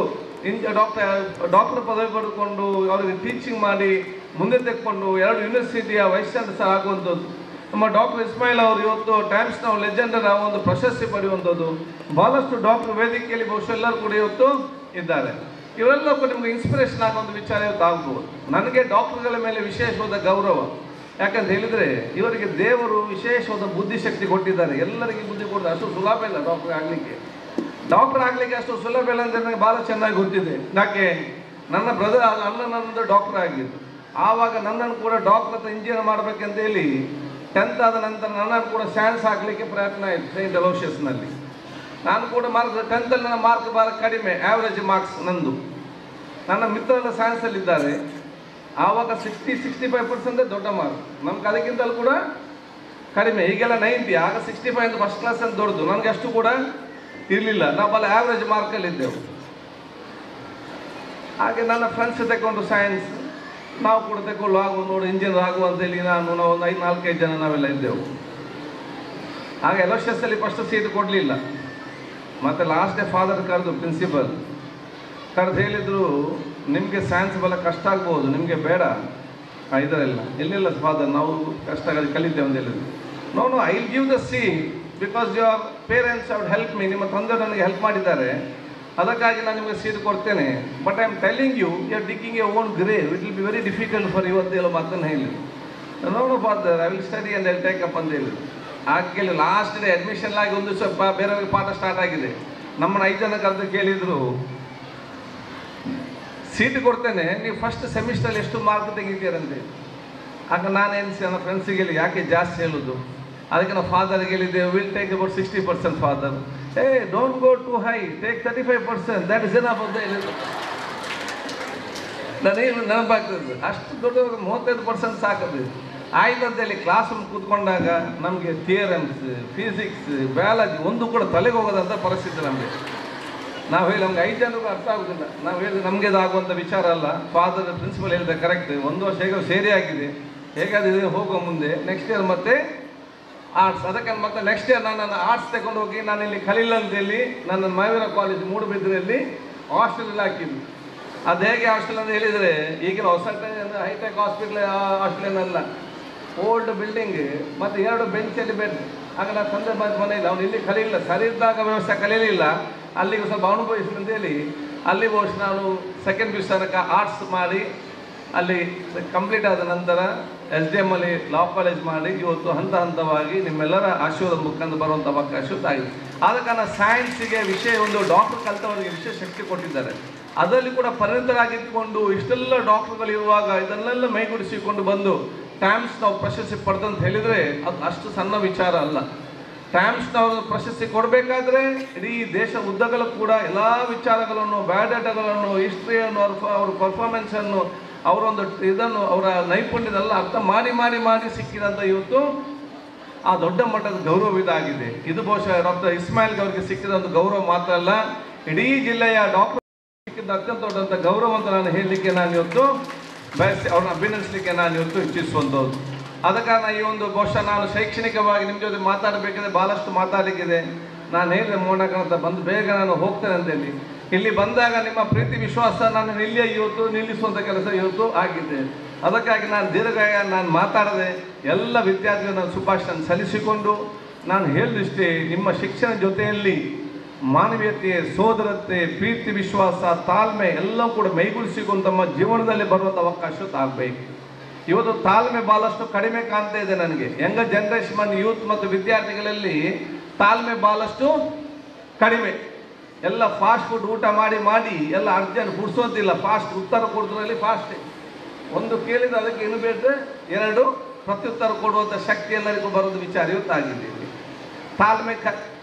ಡಾಕ್ಟರ್ ಪದವಿ ಪಡೆದುಕೊಂಡು ಅವರಿಗೆ ಟೀಚಿಂಗ್ ಮಾಡಿ ಮುಂದೆ ತೆಕ್ಕೊಂಡು 2 ಯೂನಿವರ್ಸಿಟಿಯ ವೈಸ್ ಚಾನ್ಸಲರ್ ಆಗುವಂಥದ್ದು. ನಮ್ಮ ಡಾಕ್ಟರ್ ಇಸ್ಮಾಯಿಲ್ ಅವರು ಇವತ್ತು ಟೈಮ್ಸ್ ನಾವು ಲೆಜೆಂಡರ್ ಒಂದು ಪ್ರಶಸ್ತಿ ಪಡೆಯುವಂಥದ್ದು. ಬಹಳಷ್ಟು ಡಾಕ್ಟರ್ ವೇದಿಕೆಯಲ್ಲಿ ಬಹುಶಃ ಎಲ್ಲರೂ ಕೂಡ ಇವತ್ತು ಇದ್ದಾರೆ. ಇವರೆಲ್ಲ ಕೂಡ ನಿಮಗೆ ಇನ್ಸ್ಪಿರೇಷನ್ ಆಗುವಂಥ ವಿಚಾರ ಇವತ್ತು ಆಗ್ಬೋದು. ನನಗೆ ಡಾಕ್ಟರ್ಗಳ ಮೇಲೆ ವಿಶೇಷವಾದ ಗೌರವ, ಯಾಕಂತ ಹೇಳಿದರೆ ಇವರಿಗೆ ದೇವರು ವಿಶೇಷವಾದ ಬುದ್ಧಿಶಕ್ತಿ ಕೊಟ್ಟಿದ್ದಾರೆ. ಎಲ್ಲರಿಗೆ ಬುದ್ಧಿ ಕೊಡ್ತಾರೆ, ಅಷ್ಟು ಸುಲಭ ಇಲ್ಲ ಡಾಕ್ಟರ್ ಆಗಲಿಕ್ಕೆ. ಡಾಕ್ಟರ್ ಆಗಲಿಕ್ಕೆ ಅಷ್ಟು ಸುಲಭ ಇಲ್ಲ ಅಂತ ನನಗೆ ಭಾಳ ಚೆನ್ನಾಗಿ ಗೊತ್ತಿದೆ. ಯಾಕೆ ನನ್ನ ಬ್ರದರ್ ನನ್ನದು ಡಾಕ್ಟರ್ ಆಗಿದ್ದು, ಆವಾಗ ನನ್ನನ್ನು ಕೂಡ ಡಾಕ್ಟರ್ ಅಥವಾ ಇಂಜಿನಿಯರ್ ಮಾಡಬೇಕಂತ ಹೇಳಿ 10th ಆದ ನಂತರ ನನ್ನನ್ನು ಕೂಡ ಸೈನ್ಸ್ ಹಾಕಲಿಕ್ಕೆ ಪ್ರಯತ್ನ ಆಯಿತು ಸೈಂಟ್ ಅಲೋಷಿಯಸ್ನಲ್ಲಿ. ನಾನು ಕೂಡ 10th ನನ್ನ ಮಾರ್ಕ್ ಭಾಳ ಕಡಿಮೆ, ಆ್ಯಾವ್ರೇಜ್ ಮಾರ್ಕ್ಸ್ ನಂದು. ನನ್ನ ಮಿತ್ರರೆಲ್ಲ ಸೈನ್ಸಲ್ಲಿದ್ದಾರೆ, ಆವಾಗ 60-65% ದೊಡ್ಡ ಮಾರ್ಕ್. ನಮ್ಗೆ ಅದಕ್ಕಿಂತಲೂ ಕೂಡ ಕಡಿಮೆ, ಈಗೆಲ್ಲ 90, ಆಗ 65 ಅಂತ ಫಸ್ಟ್ ಕ್ಲಾಸ್ ಅಂತ ದೊಡ್ಡದು. ನನಗೆ ಅಷ್ಟು ಕೂಡ ಇರಲಿಲ್ಲ, ನಾವು ಭಾಳ ಆ್ಯಾವ್ರೇಜ್ ಮಾರ್ಕಲ್ಲಿದ್ದೆವು. ಹಾಗೆ ನನ್ನ ಫ್ರೆಂಡ್ಸ್ ತಗೊಂಡು ಸೈನ್ಸ್, ನಾವು ಕೂಡ ತಗೊಳ್ಳು ಆಗುವ ನೋಡಿ ಇಂಜಿನಿಯರ್ ಆಗುವ ಅಂತೇಳಿ ನಾವು ಒಂದು 4-5 ಜನ ನಾವೆಲ್ಲ ಇದ್ದೆವು. ಆಗ ಎಲೋಷಿಯಸ್ಸಲ್ಲಿ ಫಸ್ಟ್ ಸೀಟ್ ಕೊಡಲಿಲ್ಲ. ಮತ್ತು ಲಾಸ್ಟ್ ಡೇ ಫಾದರ್ ಕರೆದು ಪ್ರಿನ್ಸಿಪಲ್ ಕರೆದು ಹೇಳಿದರು, ನಿಮಗೆ ಸೈನ್ಸ್ ಬಹಳ ಕಷ್ಟ ಆಗ್ಬೋದು, ನಿಮಗೆ ಬೇಡ ಇದರೆಲ್ಲ. ಎಲ್ಲಿಲ್ಲ ಫಾದರ್, ನಾವು ಕಷ್ಟಗಳು ಕಲಿತೇವೆ ಅಂತ ಹೇಳಿದ್ರು. No I will give the seat because your parents would help me. ನಿಮ್ಮ ತಂದೆ ನನಗೆ ಹೆಲ್ಪ್ ಮಾಡಿದ್ದಾರೆ, ಅದಕ್ಕಾಗಿ ನಾನು ನಿಮಗೆ ಸೀಟ್ ಕೊಡ್ತೇನೆ. But I am telling you are digging a own grave, it will be very difficult for you ಅಂತ ಹೇಳೋ ಮಾತನ್ನು ಹೇಳಿ. No father I will study and I will take up ಅಂತ ಹೇಳಿದ್ರು. ಆಗ ಲಾಸ್ಟ್ ಡೇ ಅಡ್ಮಿಷನ್ ಆಗಿ ಒಂದು ಸ್ವಲ್ಪ ಬೇರೆಯವ್ರಿಗೆ ಪಾಠ ಸ್ಟಾರ್ಟ್ ಆಗಿದೆ. ನಮ್ಮನ್ನು 5 ಜನ ಕರೆದು ಕೇಳಿದರು, ಸೀಟ್ ಕೊಡ್ತೇನೆ, ನೀವು ಫಸ್ಟ್ ಸೆಮಿಸ್ಟ್ರಲ್ಲಿ ಎಷ್ಟು ಮಾರ್ಕ್ ತೆಗಿತೀರಂತೆ. ಆಗ ನಾನೇನು ನನ್ನ ಫ್ರೆಂಡ್ಸಿಗೆ ಹೇಳಿ, ಯಾಕೆ ಜಾಸ್ತಿ ಹೇಳೋದು, ಅದಕ್ಕೆ ನಾವು ಫಾದರ್ಗೆ ಹೇಳಿದ್ದೆ, will take about 60% father. Don't go to high, take 35%, that is enough ಅಂತ ಹೇಳಿದ್ರು. ನನಗೇನು ನೆನಪಾಗ್ತದೆ, ಅಷ್ಟು ದೊಡ್ಡ 35% ಸಾಕದು ಆಯ್ತು ಅಂತೇಳಿ ಕ್ಲಾಸ್ ರೂಮ್ ಕೂತ್ಕೊಂಡಾಗ ನಮಗೆ ಥಿಯರಮ್ಸ್, ಫಿಸಿಕ್ಸ್, ಬಯಾಲಜಿ ಒಂದು ಕೂಡ ತಲೆಗೆ ಹೋಗೋದಂಥ ಪರಿಸ್ಥಿತಿ ನಮಗೆ. ನಾವು ಹೇಳಿ ನಮ್ಗೆ 5 ಜನರಿಗೂ ಅರ್ಥ ಆಗೋದಿಲ್ಲ. ನಾವು ಹೇಳಿದ್ರೆ ನಮಗೆ ಆಗುವಂಥ ವಿಚಾರ ಅಲ್ಲ. ಫಾದರ್ ಪ್ರಿನ್ಸಿಪಲ್ ಹೇಳಿದೆ ಕರೆಕ್ಟ್, 1 ವರ್ಷ ಹೇಗೋ ಸೇರಿ ಆಗಿದೆ, ಹೇಗಾದ್ರೆ ಹೋಗೋ ಮುಂದೆ ನೆಕ್ಸ್ಟ್ ಇಯರ್ ಮತ್ತೆ ಆರ್ಟ್ಸ್. ಅದಕ್ಕೆ ಮತ್ತೆ ನೆಕ್ಸ್ಟ್ ಇಯರ್ ನಾನು ಆರ್ಟ್ಸ್ ತಗೊಂಡು ಹೋಗಿ ನಾನು ಇಲ್ಲಿ ಕಲಿಲ್ಲ ಅಂತೇಳಿ ನನ್ನ ಮಾವೀರ ಕಾಲೇಜ್ ಮೂಡುಬಿದ್ರೆಯಲ್ಲಿ ಹಾಸ್ಟೆಲ್ ಹಾಕಿದ್ದು. ಅದು ಹೇಗೆ ಹಾಸ್ಟೆಲ್ ಅಂತ ಹೇಳಿದರೆ, ಈಗಿನ ಹೊಸ ಹೈಟೆಕ್ ಹಾಸ್ಪಿಟ್ಲ್ ಹಾಸ್ಟೆಲ್ ಏನಲ್ಲ, ಓಲ್ಡ್ ಬಿಲ್ಡಿಂಗ್ ಮತ್ತು 2 ಬೆಂಚಲ್ಲಿ ಬೆಡ್. ಆಗ ನಾನು ತಂದೆ ಮನೆಯಲ್ಲಿ ಅವನು ಇಲ್ಲಿ ಕಲಿಯಿಲ್ಲ, ಸರಿ ಇದ್ದಾಗ ವ್ಯವಸ್ಥೆ ಕಲೀಲಿಲ್ಲ, ಅಲ್ಲಿಗೆ ಸ್ವಲ್ಪ ಅನುಭವಿಸಿ ಅಂತೇಳಿ ಅಲ್ಲಿ ಬಹುಶಃ ನಾನು ಸೆಕೆಂಡ್ PUC ತನಕ ಆರ್ಟ್ಸ್ ಮಾಡಿ ಅಲ್ಲಿ ಕಂಪ್ಲೀಟ್ ಆದ ನಂತರ SDM ಅಲ್ಲಿ ಲಾ ಕಾಲೇಜ್ ಮಾಡಿ ಇವತ್ತು ಹಂತ ಹಂತವಾಗಿ ನಿಮ್ಮೆಲ್ಲರ ಆಶೀರ್ವಾದ ಮುಖಾಂತರ ಬರುವಂಥ ಅವಕಾಶ ಆಗಿದೆ. ಆದ ಕಾರಣ ಸೈನ್ಸಿಗೆ ವಿಷಯ ಒಂದು ಡಾಕ್ಟರ್ ಕಲಿತವರಿಗೆ ವಿಶೇಷ ಶಕ್ತಿ ಕೊಟ್ಟಿದ್ದಾರೆ. ಅದರಲ್ಲಿ ಕೂಡ ಪರಿಣಿತರಾಗಿದ್ದುಕೊಂಡು ಇಷ್ಟೆಲ್ಲ ಡಾಕ್ಟರ್ಗಳು ಇರುವಾಗ ಇದನ್ನೆಲ್ಲ ಮೈಗೂಡಿಸಿಕೊಂಡು ಬಂದು ಟೈಮ್ಸ್ ನಾವು ಪ್ರಶಸ್ತಿ ಪಡೆದಂತ ಹೇಳಿದರೆ ಅದು ಅಷ್ಟು ಸಣ್ಣ ವಿಚಾರ ಅಲ್ಲ. ಟೈಮ್ಸ್ ನಾವು ಪ್ರಶಸ್ತಿ ಕೊಡಬೇಕಾದ್ರೆ ಇಡೀ ದೇಶ ಉದ್ದಗಲೂ ಕೂಡ ಎಲ್ಲ ವಿಚಾರಗಳನ್ನು, ಬಯೋಡಾಟಾಗಳನ್ನು, ಹಿಸ್ಟ್ರಿಯನ್ನು, ಅವ್ರ ಪರ್ಫಾರ್ಮೆನ್ಸನ್ನು, ಅವರೊಂದು ಇದನ್ನು, ಅವರ ನೈಪುಣ್ಯದೆಲ್ಲ ಅರ್ಥ ಮಾಡಿ ಮಾಡಿ ಮಾಡಿ ಸಿಕ್ಕಿದಂಥ ಇವತ್ತು ಆ ದೊಡ್ಡ ಮಟ್ಟದ ಗೌರವ ಇದಾಗಿದೆ. ಇದು ಬಹುಶಃ ಡಾಕ್ಟರ್ ಇಸ್ಮಾಯಿಲ್ಗೆ ಅವರಿಗೆ ಸಿಕ್ಕಿದ ಒಂದು ಗೌರವ ಮಾತ್ರ ಅಲ್ಲ, ಇಡೀ ಜಿಲ್ಲೆಯ ಡಾಕ್ಟರ್ ಸಿಕ್ಕಿದ ಅತ್ಯಂತ ದೊಡ್ಡಂಥ ಗೌರವ ಅಂತ ನಾನು ಹೇಳಲಿಕ್ಕೆ ನಾನು ಇವತ್ತು ಬಯಸಿ ಅವ್ರನ್ನ ಅಭಿನಂದಿಸಲಿಕ್ಕೆ ನಾನು ಇವತ್ತು ಇಚ್ಛಿಸುವಂಥದ್ದು. ಆದ ಕಾರಣ ಈ ಒಂದು ಬಹುಶಃ ನಾನು ಶೈಕ್ಷಣಿಕವಾಗಿ ನಿಮ್ಮ ಜೊತೆ ಮಾತಾಡಬೇಕಿದ್ರೆ ಭಾಳಷ್ಟು ಮಾತಾಡಲಿಕ್ಕಿದೆ. ನಾನು ಹೇಳಿದೆ ಮೋಹನಕಂತ ಬಂದು ಬೇಗ ನಾನು ಹೋಗ್ತೇನೆ ಅಂತೇಳಿ. ಇಲ್ಲಿ ಬಂದಾಗ ನಿಮ್ಮ ಪ್ರೀತಿ ವಿಶ್ವಾಸ ನಾನು ಇಲ್ಲಿಯೇ ಇವತ್ತು ನಿಲ್ಲಿಸುವಂಥ ಕೆಲಸ ಇವತ್ತು ಆಗಿದೆ. ಅದಕ್ಕಾಗಿ ನಾನು ದೀರ್ಘಾಯ ನಾನು ಮಾತಾಡದೆ ಎಲ್ಲ ವಿದ್ಯಾರ್ಥಿಗಳು ನಾನು ಶುಭಾಶಯ ಸಲ್ಲಿಸಿಕೊಂಡು ನಾನು ಹೇಳಿದಷ್ಟೇ, ನಿಮ್ಮ ಶಿಕ್ಷಣ ಜೊತೆಯಲ್ಲಿ ಮಾನವೀಯತೆ, ಸೋದರತೆ, ಪ್ರೀತಿ ವಿಶ್ವಾಸ, ತಾಳ್ಮೆ ಎಲ್ಲವೂ ಕೂಡ ಮೈಗೂಡಿಸಿಕೊಂಡು ತಮ್ಮ ಜೀವನದಲ್ಲಿ ಬರುವಂಥ ಅವಕಾಶ ಆಗಬೇಕು. ಇವತ್ತು ತಾಳ್ಮೆ ಭಾಳಷ್ಟು ಕಡಿಮೆ ಕಾಣ್ತಾ ಇದೆ ನನಗೆ. ಯಂಗ್ ಜನ್ರೇಷನ್ ಯೂತ್ ಮತ್ತು ವಿದ್ಯಾರ್ಥಿಗಳಲ್ಲಿ ತಾಳ್ಮೆ ಭಾಳಷ್ಟು ಕಡಿಮೆ. ಎಲ್ಲ ಫಾಸ್ಟ್ ಫುಡ್ ಊಟ ಮಾಡಿ ಮಾಡಿ ಎಲ್ಲ ಅರ್ಜೆಂಟ್ ಹುಡ್ಸೋದಿಲ್ಲ, ಫಾಸ್ಟ್ ಉತ್ತರ ಕೊಡೋದ್ರಲ್ಲಿ ಫಾಸ್ಟ್. ಒಂದು ಕೇಳಿದ್ರೆ ಅದಕ್ಕೆ ಏನು ಬೇಕು 2 ಪ್ರತ್ಯುತ್ತರ ಕೊಡುವಂಥ ಶಕ್ತಿ ಎಲ್ಲರಿಗೂ ಬರೋದು ವಿಚಾರ ಇವತ್ತಾಗಿದೆ. ತಾಳ್ಮೆ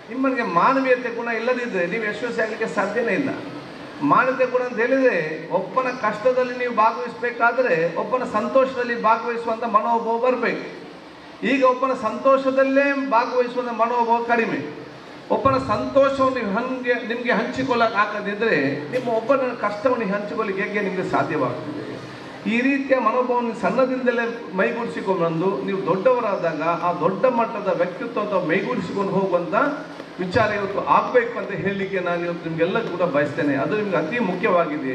ನಿಮ್ಮನಿಗೆ ಮಾನವೀಯತೆ ಗುಣ ಇಲ್ಲದಿದ್ದರೆ ನೀವು ಯಶಸ್ವಿ ಆಗಲಿಕ್ಕೆ ಸಾಧ್ಯನೇ ಇಲ್ಲ. ಮಾನವೀಯತೆ ಗುಣ ಅಂತ ಹೇಳಿದರೆ ಒಬ್ಬನ ಕಷ್ಟದಲ್ಲಿ ನೀವು ಭಾಗವಹಿಸಬೇಕಾದ್ರೆ ಒಬ್ಬನ ಸಂತೋಷದಲ್ಲಿ ಭಾಗವಹಿಸುವಂಥ ಮನೋಭಾವ ಬರಬೇಕು. ಈಗ ಒಬ್ಬನ ಸಂತೋಷದಲ್ಲೇ ಭಾಗವಹಿಸುವಂಥ ಮನೋಭಾವ ಕಡಿಮೆ. ಒಬ್ಬನ ಸಂತೋಷವನ್ನು ನಿಮಗೆ ಹಂಚಿಕೊಳ್ಳಕ್ಕೆ ಆಗದಿದ್ದರೆ ನಿಮ್ಮ ಒಬ್ಬನ ಕಷ್ಟವನ್ನು ಹಂಚಿಕೊಳ್ಳಿಕ್ಕೆ ಹೇಗೆ ನಿಮಗೆ ಸಾಧ್ಯವಾಗ್ತದೆ? ಈ ರೀತಿಯ ಮನೋಭಾವವನ್ನು ಸಣ್ಣದಿಂದಲೇ ಮೈಗೂಡಿಸಿಕೊಂಡು ನೀವು ದೊಡ್ಡವರಾದಾಗ ಆ ದೊಡ್ಡ ಮಟ್ಟದ ವ್ಯಕ್ತಿತ್ವ ಮೈಗೂಡಿಸಿಕೊಂಡು ಹೋಗುವಂಥ ವಿಚಾರ ಇವತ್ತು ಆಗಬೇಕು ಅಂತ ಹೇಳಲಿಕ್ಕೆ ನಾನು ಇವತ್ತು ನಿಮಗೆಲ್ಲ ಕೂಡ ಬಯಸ್ತೇನೆ. ಅದು ನಿಮ್ಗೆ ಅತಿ ಮುಖ್ಯವಾಗಿದೆ.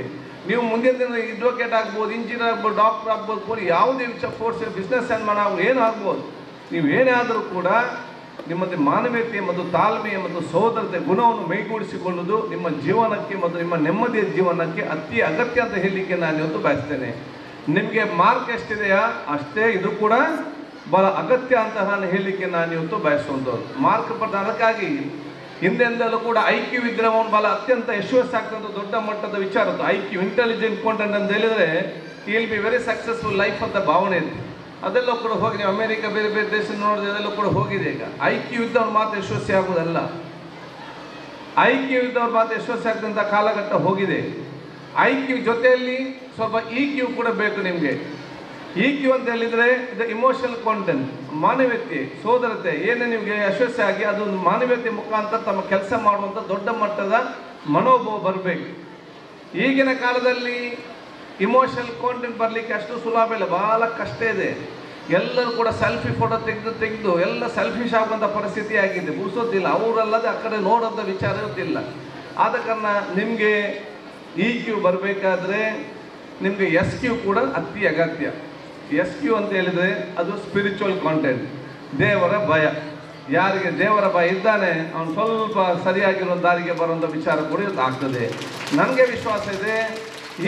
ನೀವು ಮುಂದಿನ ದಿನ ಅಡ್ವೊಕೇಟ್ ಆಗ್ಬೋದು, ಇಂಜಿನಿಯರ್ ಆಗ್ಬೋದು, ಡಾಕ್ಟರ್ ಆಗ್ಬೋದು, ಪೊಲೀಸ್ ಯಾವುದೇ ಫೋರ್ಸ್ ಬಿಸ್ನೆಸ್ ಮ್ಯಾನ್ ಆಗ್ಬೋದು, ಏನಾಗ್ಬೋದು. ನೀವು ಏನೇ ಆದರೂ ಕೂಡ ನಿಮ್ಮದು ಮಾನವೀಯತೆ ಮತ್ತು ತಾಳ್ಮೆ ಮತ್ತು ಸೋದರತೆ ಗುಣವನ್ನು ಮೈಗೂಡಿಸಿಕೊಳ್ಳುವುದು ನಿಮ್ಮ ಜೀವನಕ್ಕೆ ಮತ್ತು ನಿಮ್ಮ ನೆಮ್ಮದಿಯ ಜೀವನಕ್ಕೆ ಅತಿ ಅಗತ್ಯ ಅಂತ ಹೇಳಲಿಕ್ಕೆ ನಾನು ಇವತ್ತು ಬಯಸ್ತೇನೆ. ನಿಮಗೆ ಮಾರ್ಕ್ ಎಷ್ಟಿದೆಯಾ ಅಷ್ಟೇ ಇದು ಕೂಡ ಬಹಳ ಅಗತ್ಯ ಅಂತ ನಾನು ಹೇಳಲಿಕ್ಕೆ ನಾನು ಇವತ್ತು ಬಯಸುವಂಥದ್ದು. ಮಾರ್ಕ್ ಅದಕ್ಕಾಗಿ ಹಿಂದೆಂದಲೂ ಕೂಡ IQ ವಿಗ್ರಹವನ್ನು ಬಹಳ ಅತ್ಯಂತ ಯಶಸ್ವಿ ಆಗ್ತಂಥ ದೊಡ್ಡ ಮಟ್ಟದ ವಿಚಾರ IQ ಇಂಟೆಲಿಜೆಂಟ್ ಕಾಂಟೆಂಟ್ ಅಂತ ಹೇಳಿದರೆ will be very successful life ಅಂತ ಭಾವನೆ ಇದೆ. ಅದೆಲ್ಲ ಕೂಡ ಹೋಗಿ ನೀವು ಅಮೆರಿಕ ಬೇರೆ ಬೇರೆ ದೇಶ ನೋಡಿದ್ರೆ ಅದೆಲ್ಲ ಕೂಡ ಹೋಗಿದೆ. ಈಗ IQ ಇದ್ದವ್ರು ಮಾತ್ರ ಯಶಸ್ವಿ ಆಗೋದಲ್ಲ, IQ ಇದ್ದವ್ರು ಮಾತ್ರ ಯಶಸ್ವಿ ಆಗ್ತಂಥ ಕಾಲಘಟ್ಟ ಹೋಗಿದೆ. IQ ಜೊತೆಯಲ್ಲಿ ಸ್ವಲ್ಪ EQ ಕೂಡ ಬೇಕು ನಿಮಗೆ. EQ ಅಂತ ಹೇಳಿದರೆ ಇದು ಇಮೋಷನಲ್ ಕಾಂಟೆಂಟ್, ಮಾನವೀಯತೆ, ಸೋದರತೆ ಏನೇ ನಿಮಗೆ ಯಶಸ್ವಿ ಆಗಿ ಅದು ಮಾನವೀಯತೆ ಮುಖಾಂತರ ತಮ್ಮ ಕೆಲಸ ಮಾಡುವಂಥ ದೊಡ್ಡ ಮಟ್ಟದ ಮನೋಭಾವ ಬರಬೇಕು. ಈಗಿನ ಕಾಲದಲ್ಲಿ ಇಮೋಷನಲ್ ಕಾಂಟೆಂಟ್ ಬರಲಿಕ್ಕೆ ಅಷ್ಟು ಸುಲಭ ಇಲ್ಲ, ಭಾಳ ಕಷ್ಟ ಇದೆ. ಎಲ್ಲರೂ ಕೂಡ ಸೆಲ್ಫಿ ಫೋಟೋ ತೆಗೆದು ಎಲ್ಲ ಸೆಲ್ಫಿಶ್ ಆಗುವಂಥ ಪರಿಸ್ಥಿತಿ ಆಗಿದೆ. ಮುಗಿಸೋದಿಲ್ಲ, ಅವರಲ್ಲದೆ ಆ ಕಡೆ ನೋಡೋಂಥ ವಿಚಾರ ಇರೋದಿಲ್ಲ. ಆದ ಕಾರಣ ನಿಮಗೆ EQ ಬರಬೇಕಾದ್ರೆ ನಿಮಗೆ SQ ಕೂಡ ಅತಿ ಅಗತ್ಯ. SQ ಅಂತ ಹೇಳಿದರೆ ಅದು ಸ್ಪಿರಿಚುವಲ್ ಕಾಂಟೆಂಟ್, ದೇವರ ಭಯ. ಯಾರಿಗೆ ದೇವರ ಭಯ ಇದ್ದಾನೆ ಅವನು ಸ್ವಲ್ಪ ಸರಿಯಾಗಿರೋ ದಾರಿಗೆ ಬರುವಂಥ ವಿಚಾರ ಕೂಡ ಆಗ್ತದೆ. ನನಗೆ ವಿಶ್ವಾಸ ಇದೆ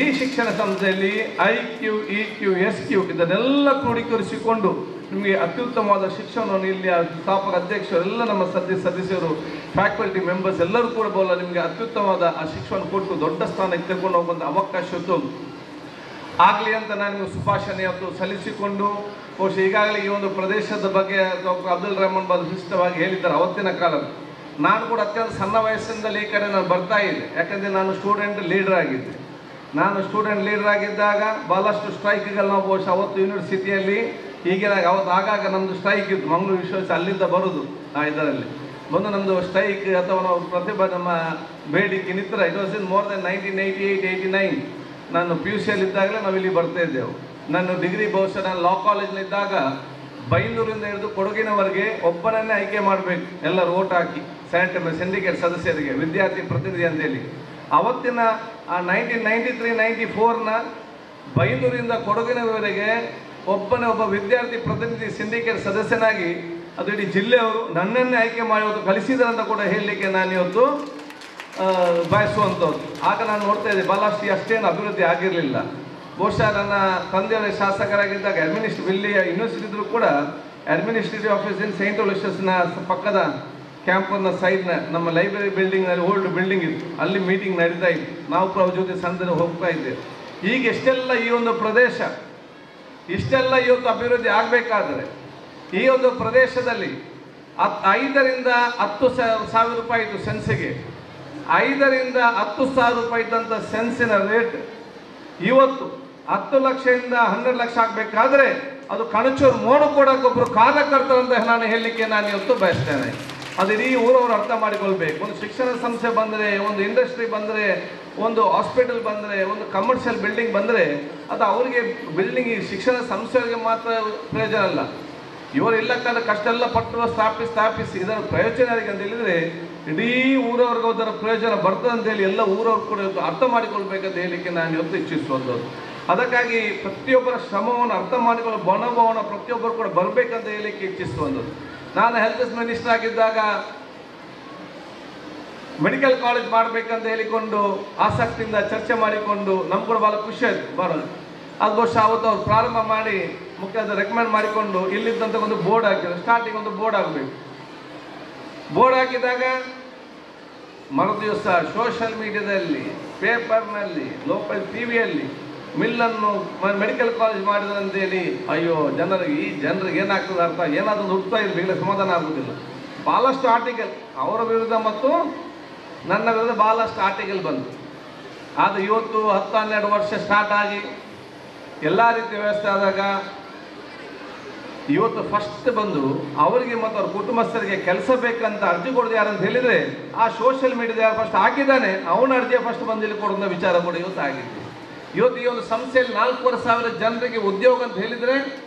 ಈ ಶಿಕ್ಷಣ ಸಂಸ್ಥೆಯಲ್ಲಿ IQ, EQ, SQ ಇದನ್ನೆಲ್ಲ ಕ್ರೋಢೀಕರಿಸಿಕೊಂಡು ನಿಮಗೆ ಅತ್ಯುತ್ತಮವಾದ ಶಿಕ್ಷಣವನ್ನು ಇಲ್ಲಿ ಸ್ಥಾಪಕ ಅಧ್ಯಕ್ಷರು ಎಲ್ಲ ನಮ್ಮ ಸದಸ್ಯರು ಫ್ಯಾಕಲ್ಟಿ ಮೆಂಬರ್ಸ್ ಎಲ್ಲರೂ ಕೂಡ ಬೋಲ ನಿಮಗೆ ಅತ್ಯುತ್ತಮವಾದ ಆ ಶಿಕ್ಷಣ ಕೊಟ್ಟು ದೊಡ್ಡ ಸ್ಥಾನಕ್ಕೆ ತೆಗೆದುಕೊಂಡು ಹೋಗುವಂಥ ಅವಕಾಶ ಆಗಲಿ ಅಂತ ನಾನು ಶುಭಾಶಯ ಸಲ್ಲಿಸಿಕೊಂಡು ಬಹುಶಃ ಈಗಾಗಲೇ ಈ ಒಂದು ಪ್ರದೇಶದ ಬಗ್ಗೆ ಡಾಕ್ಟರ್ ಅಬ್ದುಲ್ ರೆಹಮಾನ್ ಬಾಲ್ ವಿಶಿಷ್ಟವಾಗಿ ಹೇಳಿದ್ದಾರೆ ಅವತ್ತಿನ ಕಾಲದ. ನಾನು ಕೂಡ ಅತ್ಯಂತ ಸಣ್ಣ ವಯಸ್ಸಿನಿಂದಲೇ ಈ ಕಡೆ ನಾನು ಬರ್ತಾ ಇದ್ದೆ, ಯಾಕಂದರೆ ನಾನು ಸ್ಟೂಡೆಂಟ್ ಲೀಡರ್ ಆಗಿದ್ದೆ. ನಾನು ಸ್ಟೂಡೆಂಟ್ ಲೀಡರ್ ಆಗಿದ್ದಾಗ ಭಾಳಷ್ಟು ಸ್ಟ್ರೈಕ್ಗಳು ನಾವು ಬಹುಶಃ ಅವತ್ತು ಯೂನಿವರ್ಸಿಟಿಯಲ್ಲಿ ಈಗಿನ ಅವತ್ತು ಆಗಾಗ ನಮ್ಮದು ಸ್ಟ್ರೈಕ್ ಇತ್ತು, ಮಂಗಳೂರು ವಿಶ್ವವಿದ್ಯಾಲಯ ಅಲ್ಲಿಂದ ಬರೋದು ಇದರಲ್ಲಿ ಬಂದು ನಮ್ಮದು ಸ್ಟ್ರೈಕ್ ಅಥವಾ ನಾವು ಪ್ರತಿಭಾ ನಮ್ಮ ಬೇಡಿಕೆ ನಿತ್ರ. It was in more than 1988-89 ನಾನು PUC ಇದ್ದಾಗಲೇ ನಾವು ಇಲ್ಲಿ ಬರ್ತಾ ಇದ್ದೆವು. ನಾನು ಡಿಗ್ರಿ ಬಹುಶಃ ನಾನು ಲಾ ಕಾಲೇಜ್ನಿದ್ದಾಗ ಬೈಂದೂರಿಂದ ಹಿಡಿದು ಕೊಡಗಿನವರೆಗೆ ಒಬ್ಬನನ್ನೇ ಆಯ್ಕೆ ಮಾಡಬೇಕು, ಎಲ್ಲರೂ ಓಟ್ ಹಾಕಿ ಸಿಂಡಿಕೇಟ್ ಸದಸ್ಯರಿಗೆ ವಿದ್ಯಾರ್ಥಿ ಪ್ರತಿನಿಧಿ ಅಂತೇಳಿ. ಅವತ್ತಿನ ಆ 1993-94ನ ಬೈಂದೂರಿಂದ ಕೊಡಗಿನವರೆಗೆ ಒಬ್ಬ ವಿದ್ಯಾರ್ಥಿ ಪ್ರತಿನಿಧಿ ಸಿಂಡಿಕೇಟ್ ಸದಸ್ಯನಾಗಿ ಅದು ಇಡೀ ಜಿಲ್ಲೆಯವರು ನನ್ನನ್ನೇ ಆಯ್ಕೆ ಮಾಡಿ ಇವತ್ತು ಕಳಿಸಿದಾರಂತ ಕೂಡ ಹೇಳಲಿಕ್ಕೆ ನಾನು ಇವತ್ತು ಬಯಸುವಂಥದ್ದು. ಆಗ ನಾನು ನೋಡ್ತಾ ಇದ್ದೆ ಭಾಳಷ್ಟು ಅಷ್ಟೇನು ಅಭಿವೃದ್ಧಿ ಆಗಿರಲಿಲ್ಲ. ಬಹುಶಃ ನನ್ನ ತಂದೆಯವರ ಶಾಸಕರಾಗಿದ್ದಾಗ ಇಲ್ಲಿ ಯೂನಿವರ್ಸಿಟಿ ಇದ್ದರೂ ಕೂಡ ಅಡ್ಮಿನಿಸ್ಟ್ರೇಟಿವ್ ಆಫೀಸ್ ಇನ್ ಸೈಂಟ್ ಅಲೋಷಿಯಸ್ನ ಪಕ್ಕದ ಕ್ಯಾಂಪನ್ನ ಸೈಡ್ನ ನಮ್ಮ ಲೈಬ್ರರಿ ಬಿಲ್ಡಿಂಗ್ನಲ್ಲಿ ಓಲ್ಡ್ ಬಿಲ್ಡಿಂಗ್ ಇತ್ತು, ಅಲ್ಲಿ ಮೀಟಿಂಗ್ ನಡೀತಾ ಇತ್ತು. ನಾವು ಕೂಡ ಅವ್ರ ಜೊತೆ ಸಂದರ್ಭ ಹೋಗ್ತಾ ಇದ್ದೇವೆ. ಈಗ ಎಷ್ಟೆಲ್ಲ ಈ ಒಂದು ಪ್ರದೇಶ ಇಷ್ಟೆಲ್ಲ ಇವತ್ತು ಅಭಿವೃದ್ಧಿ ಆಗಬೇಕಾದ್ರೆ ಈ ಒಂದು ಪ್ರದೇಶದಲ್ಲಿ 5ರಿಂದ 10,000 ರೂಪಾಯಿ ಇತ್ತು ಸೆನ್ಸಿಗೆ. 5ರಿಂದ 10,000 ರೂಪಾಯಿ ಇದ್ದಂಥ ಸೆನ್ಸಿನ ರೇಟ್ ಇವತ್ತು 10 ಲಕ್ಷದಿಂದ 12 ಲಕ್ಷ ಆಗಬೇಕಾದ್ರೆ ಅದು ಕಣಚೂರು ಮೋಡು ಕೊಡೋಕೆ ಒಬ್ಬರು ಕಾರ್ಯಕರ್ತರಂತ ನಾನು ಹೇಳಲಿಕ್ಕೆ ನಾನು ಇವತ್ತು ಬಯಸ್ತೇನೆ. ಅದು ಇಡೀ ಊರವರು ಅರ್ಥ ಮಾಡಿಕೊಳ್ಬೇಕು. ಒಂದು ಶಿಕ್ಷಣ ಸಂಸ್ಥೆ ಬಂದರೆ, ಒಂದು ಇಂಡಸ್ಟ್ರಿ ಬಂದರೆ, ಒಂದು ಹಾಸ್ಪಿಟಲ್ ಬಂದರೆ, ಒಂದು ಕಮರ್ಷಿಯಲ್ ಬಿಲ್ಡಿಂಗ್ ಬಂದರೆ ಅದು ಅವರಿಗೆ ಬಿಲ್ಡಿಂಗ್ ಈ ಶಿಕ್ಷಣ ಸಂಸ್ಥೆಗಳಿಗೆ ಮಾತ್ರ ಪ್ರಯೋಜನ ಅಲ್ಲ. ಇವರು ಇಲ್ಲ ಕಾಲ ಕಷ್ಟ ಎಲ್ಲ ಪಟ್ಟು ಸ್ಥಾಪಿಸಿ ಇದರ ಪ್ರಯೋಜನ ಯಾರಿಗೆ ಅಂತ ಹೇಳಿದರೆ ಇಡೀ ಊರವ್ರಿಗೆ ಅದರ ಪ್ರಯೋಜನ ಬರ್ತದೆ ಅಂತೇಳಿ ಎಲ್ಲ ಊರವ್ರು ಕೂಡ ಅರ್ಥ ಮಾಡಿಕೊಳ್ಬೇಕಂತ ಹೇಳಲಿಕ್ಕೆ ನಾನು ಇವತ್ತು ಇಚ್ಛಿಸುವಂಥದ್ದು. ಅದಕ್ಕಾಗಿ ಪ್ರತಿಯೊಬ್ಬರ ಶ್ರಮವನ್ನು ಅರ್ಥ ಮಾಡಿಕೊಳ್ಳೋ ಮನೋಭಾವನ ಪ್ರತಿಯೊಬ್ಬರು ಕೂಡ ಬರಬೇಕಂತ ಹೇಳಲಿಕ್ಕೆ ಇಚ್ಛಿಸುವಂಥದ್ದು. ನಾನು ಹೆಲ್ತ್ ಮಿನಿಸ್ಟರ್ ಆಗಿದ್ದಾಗ ಮೆಡಿಕಲ್ ಕಾಲೇಜ್ ಮಾಡಬೇಕಂತ ಹೇಳಿಕೊಂಡು ಆಸಕ್ತಿಯಿಂದ ಚರ್ಚೆ ಮಾಡಿಕೊಂಡು ನಮ್ಗೆ ಕೂಡ ಭಾಳ ಖುಷಿ ಆಯಿತು ಬರೋದು. ಅದು ಬಹುಶಃ ಅವತ್ತು ಅವ್ರು ಪ್ರಾರಂಭ ಮಾಡಿ ಮುಖ್ಯವಾದ ರೆಕಮೆಂಡ್ ಮಾಡಿಕೊಂಡು ಇಲ್ಲಿದ್ದಂಥ ಒಂದು ಬೋರ್ಡ್ ಹಾಕಿದ್ರು. ಸ್ಟಾರ್ಟಿಂಗ್ ಒಂದು ಬೋರ್ಡ್ ಆಗಬೇಕು. ಬೋರ್ಡ್ ಹಾಕಿದಾಗ ಮರುದಿವಸ ಸೋಷಿಯಲ್ ಮೀಡಿಯಾದಲ್ಲಿ, ಪೇಪರ್ನಲ್ಲಿ, ಲೋಕಲ್ ಟಿವಿಯಲ್ಲಿ ಮಿಲ್ಲನ್ನು ಮೆಡಿಕಲ್ ಕಾಲೇಜ್ ಮಾಡಿದ್ರಂತೇಳಿ ಅಯ್ಯೋ ಈ ಜನರಿಗೆ ಏನಾಗ್ತದೆ ಅರ್ಥ ಏನಾದರೂ ಹುಡ್ತಾ ಇರಲಿ ಬೇಗ ಸಮಾಧಾನ ಆಗೋದಿಲ್ಲ. ಭಾಳಷ್ಟು ಆರ್ಟಿಕಲ್ ಅವರ ವಿರುದ್ಧ ಮತ್ತು ನನ್ನ ವಿರುದ್ಧ ಭಾಳಷ್ಟು ಆರ್ಟಿಕಲ್ ಬಂತು. ಆದರೆ ಇವತ್ತು 10-12 ವರ್ಷ ಸ್ಟಾರ್ಟ್ ಆಗಿ ಎಲ್ಲ ರೀತಿಯ ವ್ಯವಸ್ಥೆ ಆದಾಗ ಇವತ್ತು ಫಸ್ಟ್ ಬಂದು ಅವರಿಗೆ ಮತ್ತು ಅವ್ರ ಕುಟುಂಬಸ್ಥರಿಗೆ ಕೆಲಸ ಬೇಕಂತ ಅರ್ಜಿ ಕೊಡೋದು ಯಾರಂತ ಹೇಳಿದರೆ ಆ ಸೋಷಿಯಲ್ ಮೀಡಿಯಾದ ಯಾರು ಫಸ್ಟ್ ಹಾಕಿದ್ದಾನೆ ಅವನ ಅರ್ಜಿಯ ಫಸ್ಟ್ ಬಂದು ಇಲ್ಲಿ ಕೊಡೋದ ವಿಚಾರ ಕೂಡ ಇವತ್ತು ಆಗಿದೆ. ಇವತ್ತು ಈ ಒಂದು ಸಂಸ್ಥೆಯಲ್ಲಿ 4,500 ಜನರಿಗೆ ಉದ್ಯೋಗ ಅಂತ ಹೇಳಿದರೆ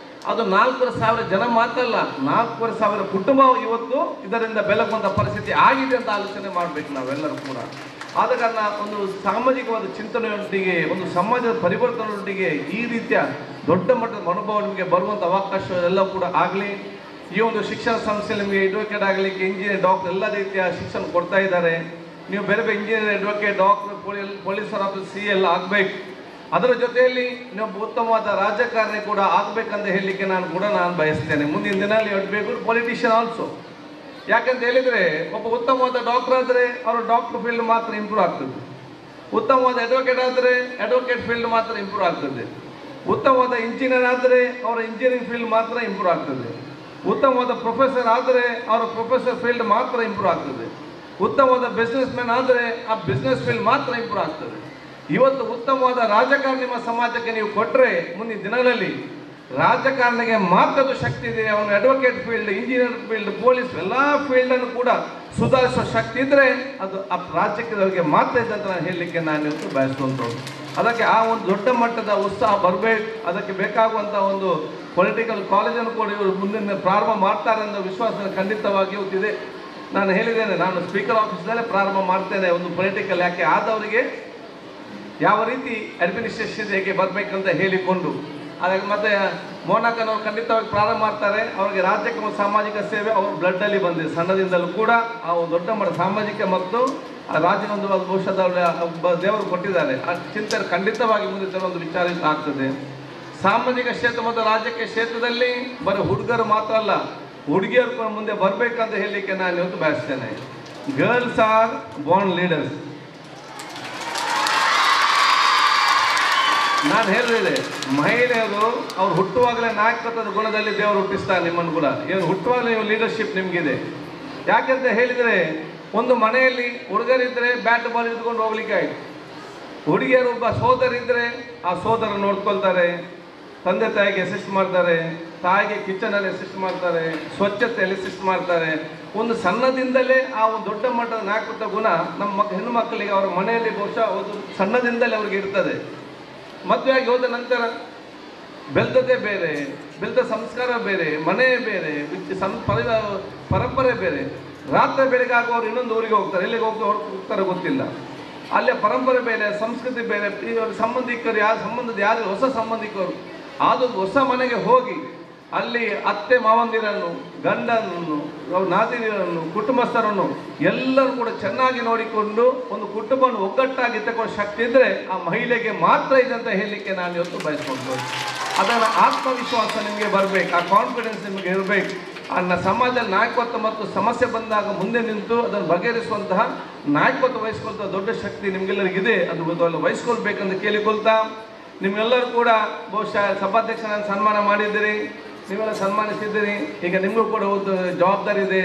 ಅದು 4,500 ಜನ ಮಾತ್ರ ಅಲ್ಲ, 4,500 ಕುಟುಂಬ ಇವತ್ತು ಇದರಿಂದ ಬೆಳಗುವಂಥ ಪರಿಸ್ಥಿತಿ ಆಗಿದೆ ಅಂತ ಆಲೋಚನೆ ಮಾಡಬೇಕು ನಾವೆಲ್ಲರೂ ಕೂಡ. ಆದ ಕಾರಣ ಒಂದು ಸಾಮಾಜಿಕವಾದ ಚಿಂತನೆಯೊಂದಿಗೆ ಒಂದು ಸಮಾಜದ ಪರಿವರ್ತನೆಯೊಂದಿಗೆ ಈ ರೀತಿಯ ದೊಡ್ಡ ಮಟ್ಟದ ಮನೋಭಾವ ನಿಮಗೆ ಬರುವಂಥ ಅವಕಾಶ ಎಲ್ಲ ಕೂಡ ಆಗಲಿ. ಈ ಒಂದು ಶಿಕ್ಷಣ ಸಂಸ್ಥೆಯಲ್ಲಿ ನಿಮಗೆ ಅಡ್ವೊಕೇಟ್ ಆಗಲಿಕ್ಕೆ ಇಂಜಿನಿಯರ್, ಡಾಕ್ಟರ್ ಎಲ್ಲ ರೀತಿಯ ಶಿಕ್ಷಣ ಕೊಡ್ತಾ ಇದ್ದಾರೆ. ನೀವು ಬೇರೆ ಬೇರೆ ಇಂಜಿನಿಯರ್, ಅಡ್ವೊಕೇಟ್, ಡಾಕ್ಟರ್, ಪೊಲೀಸರ ಆಫೀಸ್, ಸಿ ಎಲ್ಲ ಆಗಬೇಕು. ಅದರ ಜೊತೆಯಲ್ಲಿ ನೀವು ಉತ್ತಮವಾದ ರಾಜಕಾರಣಿ ಕೂಡ ಆಗಬೇಕಂತ ಹೇಳಲಿಕ್ಕೆ ನಾನು ಬಯಸ್ತೇನೆ. ಮುಂದಿನ ದಿನದಲ್ಲಿ ಆಗಬೇಕು ಪೊಲಿಟಿಷಿಯನ್ ಆಲ್ಸೋ. ಯಾಕಂತ ಹೇಳಿದರೆ ಒಬ್ಬ ಉತ್ತಮವಾದ ಡಾಕ್ಟರ್ ಆದರೆ ಅವರು ಡಾಕ್ಟರ್ ಫೀಲ್ಡ್ ಮಾತ್ರ ಇಂಪ್ರೂವ್ ಆಗ್ತದೆ. ಉತ್ತಮವಾದ ಅಡ್ವೊಕೇಟ್ ಆದರೆ ಅಡ್ವೊಕೇಟ್ ಫೀಲ್ಡ್ ಮಾತ್ರ ಇಂಪ್ರೂವ್ ಆಗ್ತದೆ. ಉತ್ತಮವಾದ ಇಂಜಿನಿಯರ್ ಆದರೆ ಅವರ ಇಂಜಿನಿಯರಿಂಗ್ ಫೀಲ್ಡ್ ಮಾತ್ರ ಇಂಪ್ರೂವ್ ಆಗ್ತದೆ. ಉತ್ತಮವಾದ ಪ್ರೊಫೆಸರ್ ಆದರೆ ಅವರ ಪ್ರೊಫೆಸರ್ ಫೀಲ್ಡ್ ಮಾತ್ರ ಇಂಪ್ರೂವ್ ಆಗ್ತದೆ. ಉತ್ತಮವಾದ ಬಿಸ್ನೆಸ್ ಮ್ಯಾನ್ ಆದರೆ ಆ ಬಿಸ್ನೆಸ್ ಫೀಲ್ಡ್ ಮಾತ್ರ ಇಂಪ್ರೂವ್ ಆಗ್ತದೆ. ಇವತ್ತು ಉತ್ತಮವಾದ ರಾಜಕಾರಣ ನಿಮ್ಮ ಸಮಾಜಕ್ಕೆ ನೀವು ಕೊಟ್ಟರೆ ಮುಂದಿನ ದಿನಗಳಲ್ಲಿ ರಾಜಕಾರಣಿಗೆ ಮಾತ್ರ ಅದು ಶಕ್ತಿ ಇದೆ. ಅವನು advocate field, engineer field, police ಎಲ್ಲ ಫೀಲ್ಡನ್ನು ಕೂಡ ಸುಧಾರಿಸುವ ಶಕ್ತಿ ಇದ್ದರೆ ಅದು ಆ ರಾಜ್ಯಕ್ಕೆ ಮಾತ್ರ ಇದೆ ಅಂತ ನಾನು ಹೇಳಲಿಕ್ಕೆ ಇವತ್ತು ಬಯಸುವಂಥದ್ದು. ಅದಕ್ಕೆ ಆ ಒಂದು ದೊಡ್ಡ ಮಟ್ಟದ ಉತ್ಸಾಹ ಬರಬೇಕು. ಅದಕ್ಕೆ ಬೇಕಾಗುವಂಥ ಒಂದು ಪೊಲಿಟಿಕಲ್ ಕಾಲೇಜನ್ನು ಕೂಡ ಇವರು ಮುಂದಿನ ಪ್ರಾರಂಭ ಮಾಡ್ತಾರೆ ಅನ್ನೋ ವಿಶ್ವಾಸ ಖಂಡಿತವಾಗಿ ಇವತ್ತಿದೆ. ನಾನು ಹೇಳಿದ್ದೇನೆ, ನಾನು ಸ್ಪೀಕರ್ ಆಫೀಸ್ನಲ್ಲೇ ಪ್ರಾರಂಭ ಮಾಡ್ತೇನೆ. ಒಂದು ಪೊಲಿಟಿಕಲ್ ಯಾಕೆ ಆದವರಿಗೆ ಯಾವ ರೀತಿ ಅಡ್ಮಿನಿಸ್ಟ್ರೇಷನ್ ಹೇಗೆ ಬರಬೇಕಂತ ಹೇಳಿಕೊಂಡು ಅದಕ್ಕೆ ಮತ್ತೆ ಮೋನಾಕನವರು ಖಂಡಿತವಾಗಿ ಪ್ರಾರಂಭ ಮಾಡ್ತಾರೆ. ಅವರಿಗೆ ರಾಜ್ಯಕ್ಕೆ ಒಂದು ಸಾಮಾಜಿಕ ಸೇವೆ ಅವ್ರ ಬ್ಲಡ್ಡಲ್ಲಿ ಬಂದಿದೆ. ಸಣ್ಣದಿಂದಲೂ ಕೂಡ ಆ ಒಂದು ದೊಡ್ಡ ಮಟ್ಟ ಸಾಮಾಜಿಕ ಮತ್ತು ರಾಜ್ಯನೊಂದು ಬಹುಶಃ ದೇವರು ಕೊಟ್ಟಿದ್ದಾರೆ. ಆ ಚಿಂತನೆ ಖಂಡಿತವಾಗಿ ಮುಂದೆ ತರುವಂಥ ವಿಚಾರ ಆಗ್ತದೆ. ಸಾಮಾಜಿಕ ಕ್ಷೇತ್ರ ಮತ್ತು ರಾಜಕೀಯ ಕ್ಷೇತ್ರದಲ್ಲಿ ಬರೀ ಹುಡುಗರು ಮಾತ್ರ ಅಲ್ಲ, ಹುಡುಗಿಯರು ಕೂಡ ಮುಂದೆ ಬರಬೇಕಂತ ಹೇಳಲಿಕ್ಕೆ ನಾನು ಇವತ್ತು ಬಯಸ್ತೇನೆ. Girls are born leaders. ನಾನು ಹೇಳಿದೆ, ಮಹಿಳೆಯರು ಅವ್ರು ಹುಟ್ಟುವಾಗಲೇ ನಾಯಕತ್ವದ ಗುಣದಲ್ಲಿ ದೇವರು ಹುಟ್ಟಿಸ್ತಾರೆ ನಿಮ್ಮನ್ನು ಕೂಡ. ಏನು ಹುಟ್ಟುವಾಗಲೇ ನೀವು ಲೀಡರ್ಶಿಪ್ ನಿಮಗಿದೆ. ಯಾಕೆಂತ ಹೇಳಿದರೆ ಒಂದು ಮನೆಯಲ್ಲಿ ಹುಡುಗರಿದ್ದರೆ ಬ್ಯಾಟ್ ಬಾಲ್ ಇಟ್ಕೊಂಡು ಹೋಗ್ಲಿಕ್ಕೆ ಆಯಿತು. ಹುಡುಗಿಯರು ಒಬ್ಬ ಸೋದರಿದ್ದರೆ ಆ ಸೋದರ ನೋಡ್ಕೊಳ್ತಾರೆ, ತಂದೆ ತಾಯಿಗೆ ಅಸಿಸ್ಟ್ ಮಾಡ್ತಾರೆ, ತಾಯಿಗೆ ಕಿಚನಲ್ಲಿ ಅಸಿಸ್ಟ್ ಮಾಡ್ತಾರೆ, ಸ್ವಚ್ಛತೆಯಲ್ಲಿ ಅಸಿಸ್ಟ್ ಮಾಡ್ತಾರೆ. ಒಂದು ಸಣ್ಣದಿಂದಲೇ ಆ ಒಂದು ದೊಡ್ಡ ಮಟ್ಟದ ನಾಯಕತ್ವ ಗುಣ ನಮ್ಮ ಹೆಣ್ಣು ಮಕ್ಕಳಿಗೆ ಅವರ ಮನೆಯಲ್ಲಿ ಬಹುಶಃ ಒಂದು ಸಣ್ಣದಿಂದಲೇ ಅವ್ರಿಗೆ ಇರ್ತದೆ. ಮದುವೆಯಾಗಿ ಹೋದ ನಂತರ ಬೆಳೆದದೇ ಬೇರೆ, ಬೆಳೆದ ಸಂಸ್ಕಾರ ಬೇರೆ, ಮನೆ ಬೇರೆ, ಪರಂಪರೆ ಬೇರೆ. ರಾತ್ರಿ ಬೆಳಗಾಗುವ ಅವ್ರು ಇನ್ನೊಂದು ಊರಿಗೆ ಹೋಗ್ತಾರೆ, ಎಲ್ಲಿಗೆ ಹೋಗ್ತಾರೆ ಗೊತ್ತಿಲ್ಲ. ಅಲ್ಲೇ ಪರಂಪರೆ ಬೇರೆ, ಸಂಸ್ಕೃತಿ ಬೇರೆ, ಇವರು ಸಂಬಂಧಿಕರು ಯಾರು ಸಂಬಂಧದ ಯಾರು ಹೊಸ ಸಂಬಂಧಿಕರು ಅದು ಹೊಸ ಮನೆಗೆ ಹೋಗಿ ಅಲ್ಲಿ ಅತ್ತೆ ಮಾವಂದಿರನ್ನು, ಗಂಡನನ್ನು, ನಾದಿನಿಯರನ್ನು, ಕುಟುಂಬಸ್ಥರನ್ನು ಎಲ್ಲರೂ ಕೂಡ ಚೆನ್ನಾಗಿ ನೋಡಿಕೊಂಡು ಒಂದು ಕುಟುಂಬವನ್ನು ಒಗ್ಗಟ್ಟಾಗಿ ತಗೊಳ್ಳೋ ಶಕ್ತಿ ಇದ್ದರೆ ಆ ಮಹಿಳೆಗೆ ಮಾತ್ರ ಇದೆ ಅಂತ ಹೇಳಲಿಕ್ಕೆ ನಾನು ಇವತ್ತು ಬಯಸ್ಕೊಳ್ಬೋದು. ಅದರ ಆತ್ಮವಿಶ್ವಾಸ ನಿಮಗೆ ಬರಬೇಕು, ಆ ಕಾನ್ಫಿಡೆನ್ಸ್ ನಿಮಗೆ ಇರಬೇಕು. ಆ ಸಮಾಜದಲ್ಲಿ ನಾಯಕತ್ವ ಮತ್ತು ಸಮಸ್ಯೆ ಬಂದಾಗ ಮುಂದೆ ನಿಂತು ಅದನ್ನು ಬಗೆಹರಿಸುವಂತಹ ನಾಯಕತ್ವ ವಹಿಸ್ಕೊಳ್ತಾ ದೊಡ್ಡ ಶಕ್ತಿ ನಿಮಗೆಲ್ಲರಿಗಿದೆ. ಅದು ವಹಿಸ್ಕೊಳ್ಬೇಕಂತ ಕೇಳಿಕೊಳ್ತಾ, ನಿಮ್ಮೆಲ್ಲರೂ ಕೂಡ ಬಹುಶಃ ಸಭಾಧ್ಯಕ್ಷರನ್ನು ಸನ್ಮಾನ ಮಾಡಿದ್ದೀರಿ, ನೀವೆಲ್ಲ ಸನ್ಮಾನಿಸಿದ್ದೀರಿ. ಈಗ ನಿಮಗೂ ಕೂಡ ಒಂದು ಜವಾಬ್ದಾರಿ ಇದೆ.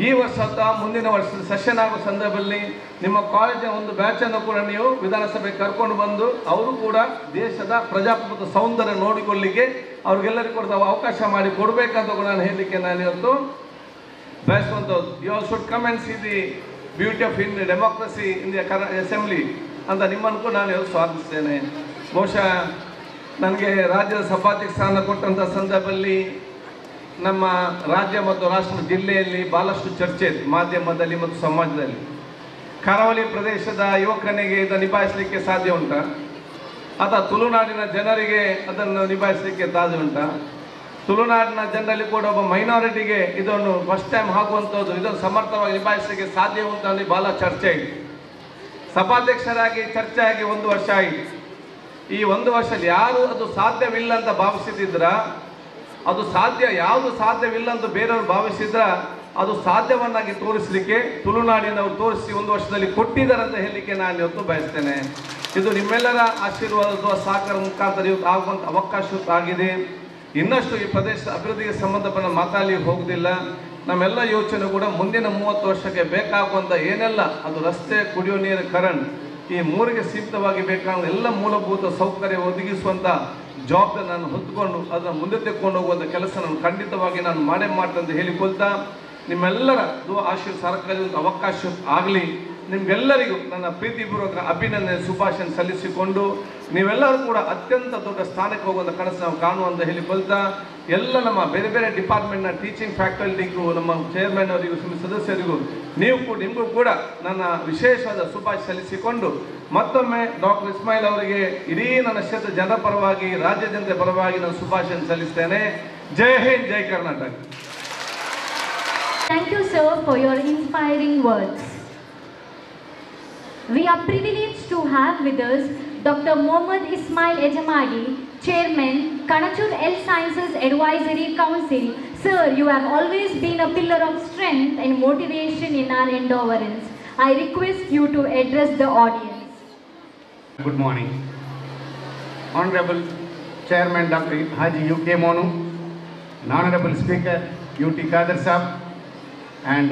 ಈ ವರ್ಷ ಅಥವಾ ಮುಂದಿನ ವರ್ಷದ ಸೆಷನ್ ಆಗೋ ಸಂದರ್ಭದಲ್ಲಿ ನಿಮ್ಮ ಕಾಲೇಜಿನ ಒಂದು ಬ್ಯಾಚನ್ನು ಕೂಡ ನೀವು ವಿಧಾನಸಭೆಗೆ ಕರ್ಕೊಂಡು ಬಂದು ಅವರು ಕೂಡ ದೇಶದ ಪ್ರಜಾಪ್ರಭುತ್ವ ಸೌಂದರ್ಯ ನೋಡಿಕೊಳ್ಳಲಿಕ್ಕೆ ಅವ್ರಿಗೆಲ್ಲರಿಗೂ ಕೂಡ ಅವಕಾಶ ಮಾಡಿ ಕೊಡಬೇಕಂತ ಕೂಡ ನಾನು ಹೇಳಲಿಕ್ಕೆ ನಾನು ಇವತ್ತು ಬಯಸುವಂಥದ್ದು. You all should come and see the beauty of in democracy in the assembly ಅಂತ ನಿಮ್ಮನ್ನು ಕೂಡ ನಾನು ಇವತ್ತು ಸ್ವಾಗತಿಸ್ತೇನೆ. ಬಹುಶಃ ನನಗೆ ರಾಜ್ಯದ ಸಭಾಧ್ಯಕ್ಷ ಸ್ಥಾನ ಕೊಟ್ಟಂಥ ಸಂದರ್ಭದಲ್ಲಿ ನಮ್ಮ ರಾಜ್ಯ ಮತ್ತು ರಾಷ್ಟ್ರದ ಜಿಲ್ಲೆಯಲ್ಲಿ ಭಾಳಷ್ಟು ಚರ್ಚೆ ಇತ್ತು, ಮಾಧ್ಯಮದಲ್ಲಿ ಮತ್ತು ಸಮಾಜದಲ್ಲಿ. ಕರಾವಳಿ ಪ್ರದೇಶದ ಯುವಕನಿಗೆ ಇದನ್ನು ನಿಭಾಯಿಸಲಿಕ್ಕೆ ಸಾಧ್ಯ ಉಂಟಾ, ಅಥವಾ ತುಳುನಾಡಿನ ಜನರಿಗೆ ಅದನ್ನು ನಿಭಾಯಿಸಲಿಕ್ಕೆ ಸಾಧ್ಯ ಉಂಟಾ, ತುಳುನಾಡಿನ ಜನರಲ್ಲಿ ಕೂಡ ಒಬ್ಬ ಮೈನಾರಿಟಿಗೆ ಇದನ್ನು ಫಸ್ಟ್ ಟೈಮ್ ಆಗುವಂಥದ್ದು, ಇದನ್ನು ಸಮರ್ಥವಾಗಿ ನಿಭಾಯಿಸಲಿಕ್ಕೆ ಸಾಧ್ಯ ಉಂಟು ಅಂದರೆ ಭಾಳ ಚರ್ಚೆ ಆಯಿತು. ಸಭಾಧ್ಯಕ್ಷರಾಗಿ ಚರ್ಚೆ ಆಗಿ 1 ವರ್ಷ ಆಯಿತು. ಈ 1 ವರ್ಷದಲ್ಲಿ ಯಾರು ಅದು ಸಾಧ್ಯವಿಲ್ಲ ಅಂತ ಭಾವಿಸಿದ್ರ, ಅದು ಯಾವುದು ಸಾಧ್ಯವಿಲ್ಲ ಅಂತ ಬೇರೆಯವರು ಭಾವಿಸಿದ್ರ ಅದು ಸಾಧ್ಯವನ್ನಾಗಿ ತೋರಿಸಲಿಕ್ಕೆ ತುಳುನಾಡಿನವರು ತೋರಿಸಿ 1 ವರ್ಷದಲ್ಲಿ ಕೊಟ್ಟಿದ್ದಾರೆ ಅಂತ ಹೇಳಲಿಕ್ಕೆ ನಾನು ಇವತ್ತು ಬಯಸ್ತೇನೆ. ಇದು ನಿಮ್ಮೆಲ್ಲರ ಆಶೀರ್ವಾದ ಸಹಕಾರ ಮುಖಾಂತರ ಇವತ್ತು ಆಗುವಂಥ ಅವಕಾಶ ಆಗಿದೆ. ಇನ್ನಷ್ಟು ಈ ಪ್ರದೇಶದ ಅಭಿವೃದ್ಧಿಗೆ ಸಂಬಂಧಪಟ್ಟ ಮಾತಾಡಲಿ ಹೋಗುವುದಿಲ್ಲ. ನಮ್ಮೆಲ್ಲ ಯೋಚನೆ ಕೂಡ ಮುಂದಿನ 30 ವರ್ಷಕ್ಕೆ ಬೇಕಾಗುವಂಥ ಏನೆಲ್ಲ ಅದು ರಸ್ತೆ, ಕುಡಿಯೋ ನೀರು, ಕರೆಂಟ್, ಈ 3ಗೆ ಸೀಮಿತವಾಗಿ ಬೇಕಾದ ಎಲ್ಲ ಮೂಲಭೂತ ಸೌಕರ್ಯ ಒದಗಿಸುವಂಥ ಜವಾಬ್ದಾರಿ ನಾನು ಹೊತ್ತುಕೊಂಡು ಅದನ್ನು ಮುಂದೆ ತೆಕ್ಕೊಂಡು ಹೋಗುವಂಥ ಕೆಲಸ ನಾನು ಖಂಡಿತವಾಗಿ ನಾನು ಮಾಡೇ ಮಾಡ್ತೇನೆ ಅಂತ ಹೇಳಿಕೊಳ್ತಾ ನಿಮ್ಮೆಲ್ಲರ ಆಶೀರ್ವಾದ ಸರ್ಕಾರದ ಅವಕಾಶ ಆಗಲಿ. ನಿಮಗೆಲ್ಲರಿಗೂ ನನ್ನ ಪ್ರೀತಿಪೂರ್ವಕ ಅಭಿನಂದನೆ ಶುಭಾಶಯ ಸಲ್ಲಿಸಿಕೊಂಡು ನೀವೆಲ್ಲರೂ ಕೂಡ ಅತ್ಯಂತ ದೊಡ್ಡ ಸ್ಥಾನಕ್ಕೆ ಹೋಗುವಂಥ ಕನಸು ನಾವು ಕಾಣುವಂತ ಹೇಳಿಕೊಳ್ತಾ ಎಲ್ಲ ನಮ್ಮ ಬೇರೆ ಬೇರೆ ಡಿಪಾರ್ಟ್ಮೆಂಟ್ನ ಟೀಚಿಂಗ್ ಫ್ಯಾಕಲ್ಟಿಗೂ ನಮ್ಮ ಚೇರ್ಮನ್ ಅವರಿಗೂ ಸದಸ್ಯರಿಗೂ ನಿಮಗೂ ಕೂಡ ನನ್ನ ವಿಶೇಷವಾದ ಶುಭಾಶಯ ಸಲ್ಲಿಸಿಕೊಂಡು ಮತ್ತೊಮ್ಮೆ ಡಾಕ್ಟರ್ ಇಸ್ಮಾಯಿಲ್ ಅವರಿಗೆ ಇಡೀ ನನ್ನ ಕ್ಷೇತ್ರ ಜನರ ಪರವಾಗಿ ರಾಜ್ಯ ಜನತೆ ಪರವಾಗಿ ನಾನು ಶುಭಾಶಯ ಸಲ್ಲಿಸ್ತೇನೆ. ಜೈ ಹಿಂದ್, ಜೈ Karnataka. Thank you, sir, for your inspiring words. We are privileged to have with us Dr. Mohammad Ismail Ejamadi, Chairman, Kanachur Health Sciences Advisory Council. Sir, you have always been a pillar of strength and motivation in our endeavors. I request you to address the audience. Good morning. Honorable Chairman Dr. Haji U.K. Monu, Honorable Speaker U.T. Kader Saab, and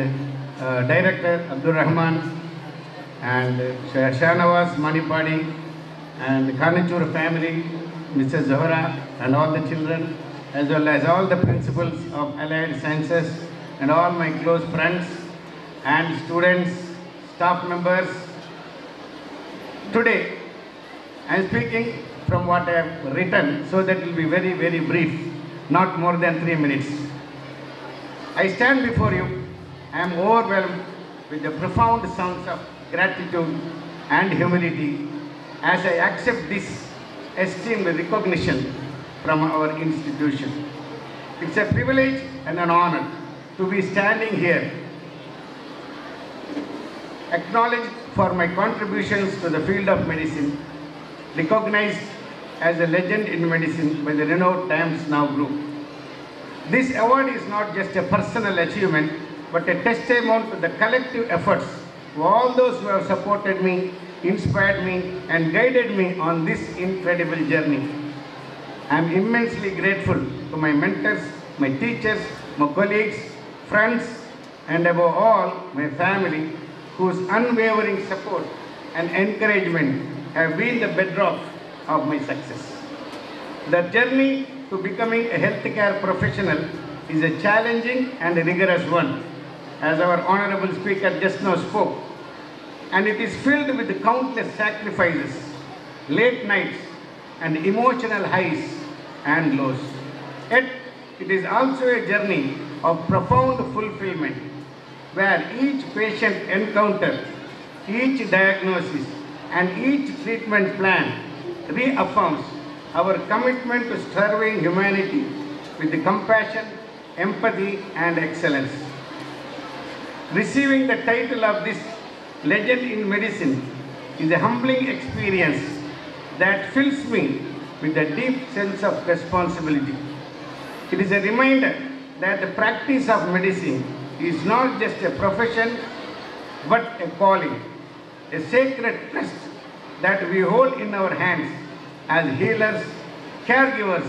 Director Abdul Rahman, and Shahnawaz Manipadi, and Kanachur family, Mrs. Zohra, and all the children, as well as all the principals of Allied Sciences, and all my close friends and students, staff members. Today, I am speaking from what I have written, so that it will be very, very brief, not more than 3 minutes. I stand before you. I am overwhelmed with the profound sense of gratitude and humility as I accept this esteemed recognition from our institution. It's a privilege and an honor to be standing here, acknowledged for my contributions to the field of medicine, recognized as a legend in medicine by the renowned Times Now Group. This award is not just a personal achievement, but a testimony to the collective efforts of all those who have supported me, inspired me, and guided me on this incredible journey. I am immensely grateful to my mentors, my teachers, my colleagues, friends, and above all, my family, whose unwavering support and encouragement have been the bedrock of my success. The journey to becoming a healthcare professional is a challenging and rigorous one, as our Honorable Speaker just now spoke, and it is filled with countless sacrifices, late nights, and emotional highs and lows. Yet, it is also a journey of profound fulfillment, where each patient encounter, each diagnosis, and each treatment plan reaffirms our commitment to serving humanity with compassion, empathy, and excellence. Receiving the title of this legend in medicine is a humbling experience that fills me with a deep sense of responsibility. It is a reminder that the practice of medicine is not just a profession but a calling, a sacred trust that we hold in our hands as healers, caregivers,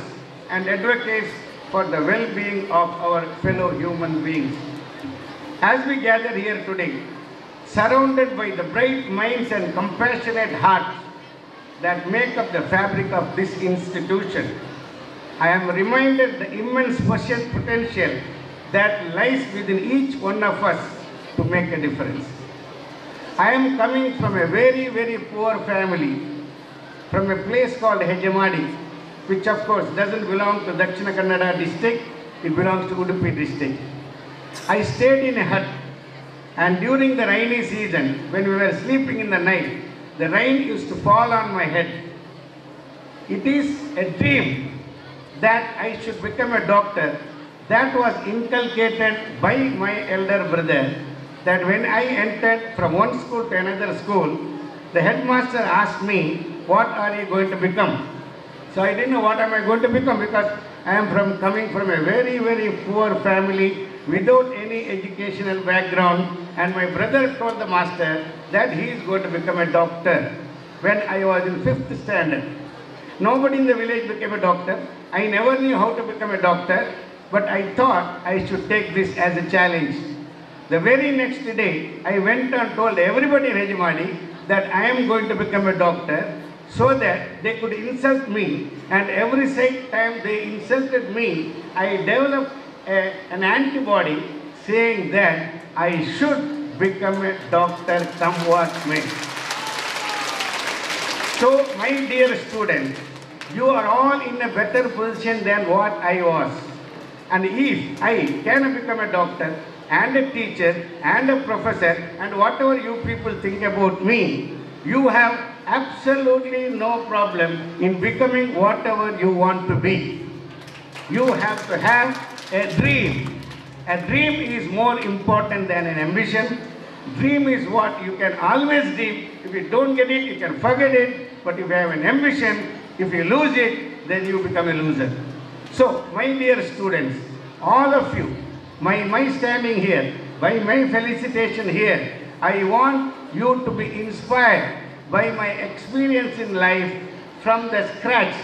and advocates for the well-being of our fellow human beings. As we gather here today, surrounded by the bright minds and compassionate hearts that make up the fabric of this institution, I am reminded the immense potential that lies within each one of us to make a difference. I am coming from a very, very poor family, from a place called Hejamadi, which of course doesn't belong to Dakshina Kannada district, it belongs to Udupi district. I stayed in a hut, and during the rainy season, when we were sleeping in the night, the rain used to fall on my head. It is a dream that I should become a doctor that was inculcated by my elder brother, that when I entered from one school to another school, the headmaster asked me, what are you going to become? So I didn't know what am I going to become, because I am coming from a very, very poor family without any educational background, and my brother told the master that he is going to become a doctor when I was in 5th standard. Nobody in the village became a doctor. I never knew how to become a doctor, but I thought I should take this as a challenge. The very next day, I went and told everybody in Hejamadi that I am going to become a doctor. so that they could insult me, and every time they insulted me, I developed an antibody saying that I should become a doctor come what may. So my dear students, you are all in a better position than what I was. And if I can become a doctor and a teacher and a professor and whatever you people think about me, you have absolutely no problem in becoming whatever you want to be. You have to have a dream. A dream is more important than an ambition. Dream is what you can always dream. If you don't get it, you can forget it. But if you have an ambition, if you lose it, then you become a loser. So, my dear students, all of you, my standing here, by my felicitation here, I want you to be inspired by my experience in life. From the scratch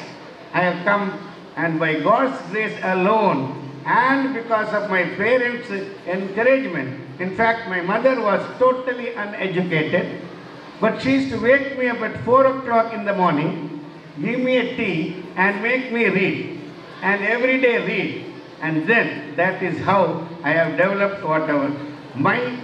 I have come, and by God's grace alone, and because of my parents' encouragement. In fact, my mother was totally uneducated, but she used to wake me up at 4 o'clock in the morning, give me a tea and make me read, and every day read. And then that is how I have developed whatever. My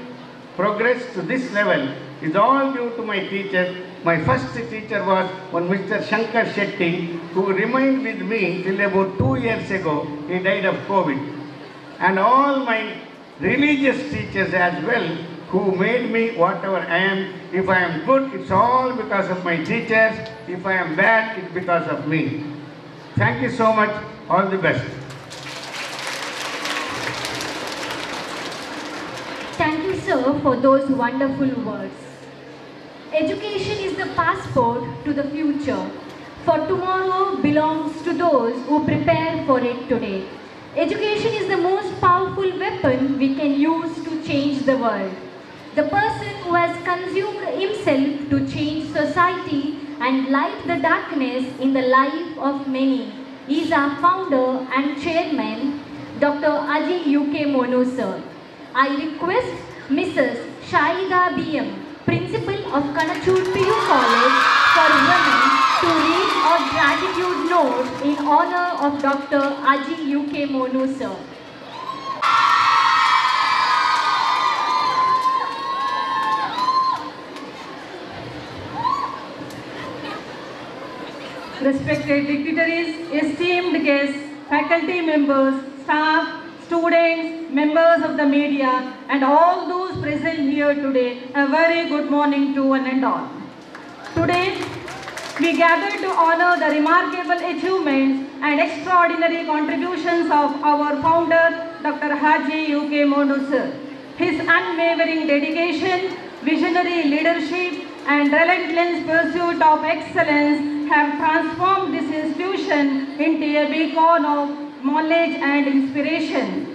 progress to this level is all due to my teachers. My first teacher was one Mr. Shankar Shetty, who remained with me till about 2 years ago. He died of COVID. And all my religious teachers as well, who made me whatever I am. If I am good, it's all because of my teachers. If I am bad, it's because of me. Thank you so much. All the best. Thank you, sir, for those wonderful words. Education is the passport to the future, for tomorrow belongs to those who prepare for it today. Education is the most powerful weapon we can use to change the world. The person who has consumed himself to change society and light the darkness in the life of many is our founder and chairman, Dr. Aji U.K. Monu, sir. I request Mrs. Shahida B.M., Principal of Kanachur PU College for Women, to read a gratitude note in honor of Dr. Aji U.K. Monu, sir. Respected dignitaries, esteemed guests, faculty members, staff, students, members of the media, and all those present here today, a very good morning to one and all. Today, we gather to honor the remarkable achievements and extraordinary contributions of our founder, Dr. Haji U.K. Monu, sir. His unwavering dedication, visionary leadership, and relentless pursuit of excellence have transformed this institution into a beacon of knowledge and inspiration.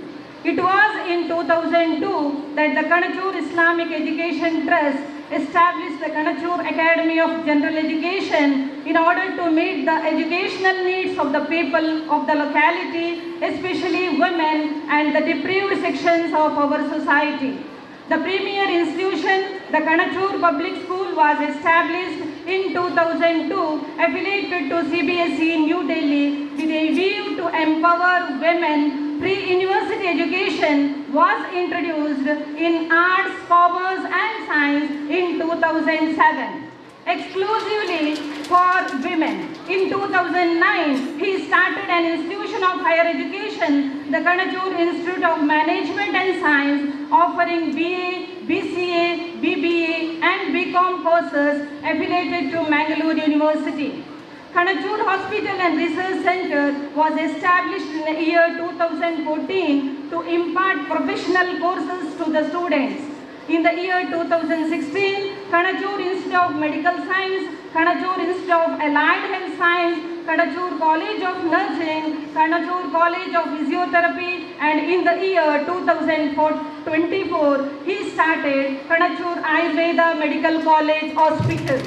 It was in 2002 that the Kanachur Islamic Education Trust established the Kanachur Academy of General Education in order to meet the educational needs of the people of the locality, especially women and the deprived sections of our society. The premier institution, the Kanachur Public School, was established in 2002, affiliated to CBSE New Delhi, with a view to empower women. Pre-university education was introduced in arts, commerce and science in 2007, exclusively for women. In 2009, he started an institution of higher education, the Kanachur Institute of Management and Science, offering BA, BCA, BBA and BCom courses affiliated to Mangalore University. Kanachur Hospital and Research Center was established in the year 2014 to impart professional courses to the students. In the year 2016, Kanachur Institute of Medical Science, Kanachur Institute of Allied Health Science, Kanachur College of Nursing, Kanachur College of Physiotherapy, and in the year 2024, he started Kanachur Ayurveda Medical College Hospital.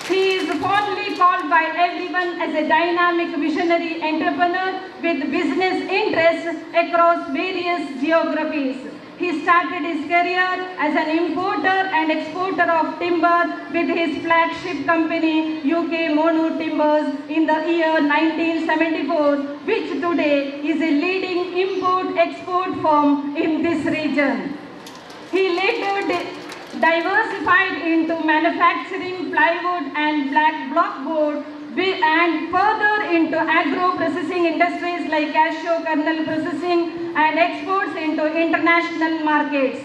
He is fondly called by everyone as a dynamic visionary entrepreneur with business interests across various geographies. He started his career as an importer and exporter of timber with his flagship company UK Monu Timbers in the year 1974, which today is a leading import-export firm in this region. He later diversified into manufacturing plywood and black blockboard and further into agro-processing industries like cashew kernel processing and exports into international markets.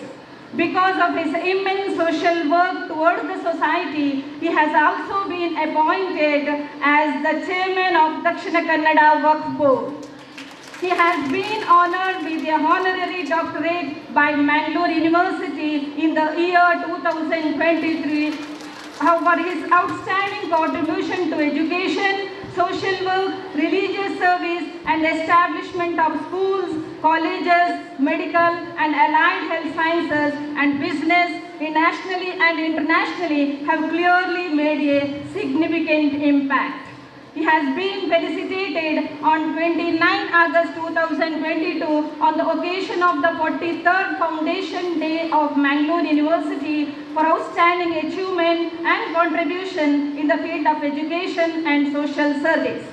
Because of his immense social work towards the society, he has also been appointed as the chairman of Dakshina Kannada Waqf Board. He has been honored with a honorary doctorate by Mangalore University in the year 2023 for his outstanding contribution to education, social work, religious service, and the establishment of schools, colleges, medical and allied health sciences and business nationally and internationally have clearly made a significant impact. He has been felicitated on 29 August 2022 on the occasion of the 43rd Foundation Day of Mangalore University for outstanding achievement and contribution in the field of education and social service.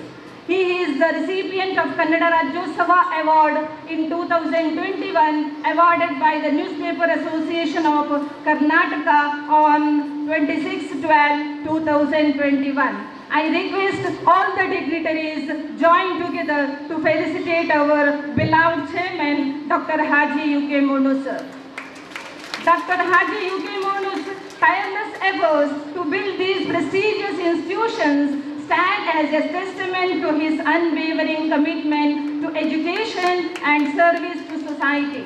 He is the recipient of Kannada Rajyotsava Award in 2021, awarded by the Newspaper Association of Karnataka on 26/12/2021. I request all the dignitaries join together to felicitate our beloved chairman, Dr. Haji UK Monu sir. Dr. Haji UK Monu's tireless efforts to build these prestigious institutions stand as a testament to his unwavering commitment to education and service to society.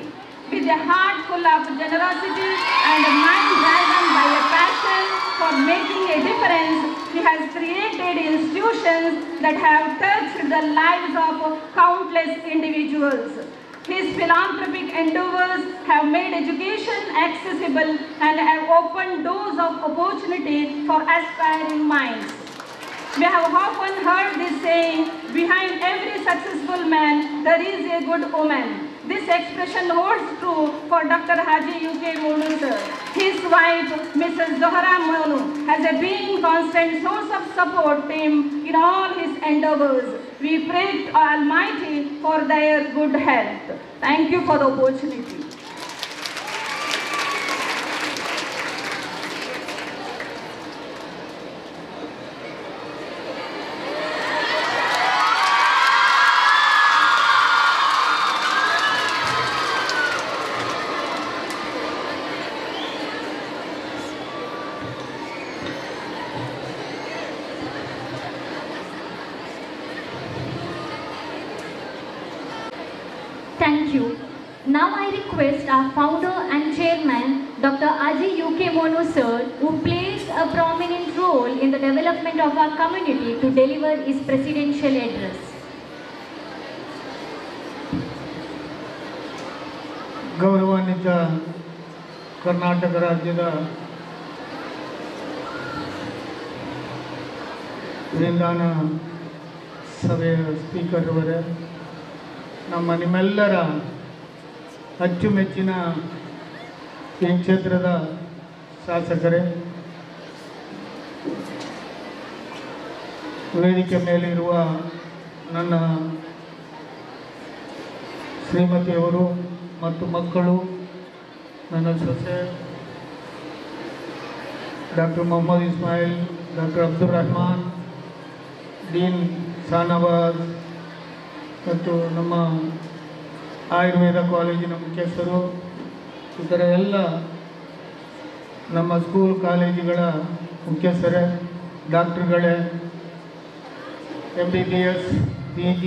With a heart full of generosity and a mind driven by a passion for making a difference, he has created institutions that have touched the lives of countless individuals. His philanthropic endeavors have made education accessible and have opened doors of opportunity for aspiring minds. We have often heard this saying, behind every successful man, there is a good woman. This expression holds true for Dr. Haji UK Monu sir. His wife, Mrs. Zohra Monu, has been a constant source of support to him in all his endeavors. We pray to Almighty for their good health. Thank you for the opportunity. Thank you. Now I request our founder and chairman, Dr. Haji UK Monu sir, who plays a prominent role in the development of our community, to deliver his presidential address. ಗೌರವಾನ್ವಿತ ಕರ್ನಾಟಕ ರಾಜ್ಯದ ವಿಧಾನ ಸಭೆಯ speaker ಅವರೇ, ನಿಮ್ಮೆಲ್ಲರ ಅಚ್ಚುಮೆಚ್ಚಿನ ಈ ಕ್ಷೇತ್ರದ ಶಾಸಕರೇ, ವೇದಿಕೆ ಮೇಲಿರುವ ನನ್ನ ಶ್ರೀಮತಿಯವರು ಮತ್ತು ಮಕ್ಕಳು, ನನ್ನ ಸೊಸೆ doctor Mohammed Ismail, doctor Abdul Rahman, dean Shanawaz ಮತ್ತು ನಮ್ಮ ಆಯುರ್ವೇದ ಕಾಲೇಜಿನ ಮುಖ್ಯಸ್ಥರು, ಇತರ ಎಲ್ಲ ನಮ್ಮ ಸ್ಕೂಲ್ ಕಾಲೇಜುಗಳ ಮುಖ್ಯಸ್ಥರೇ, ಡಾಕ್ಟರ್ಗಳೇ, MBBS, PG,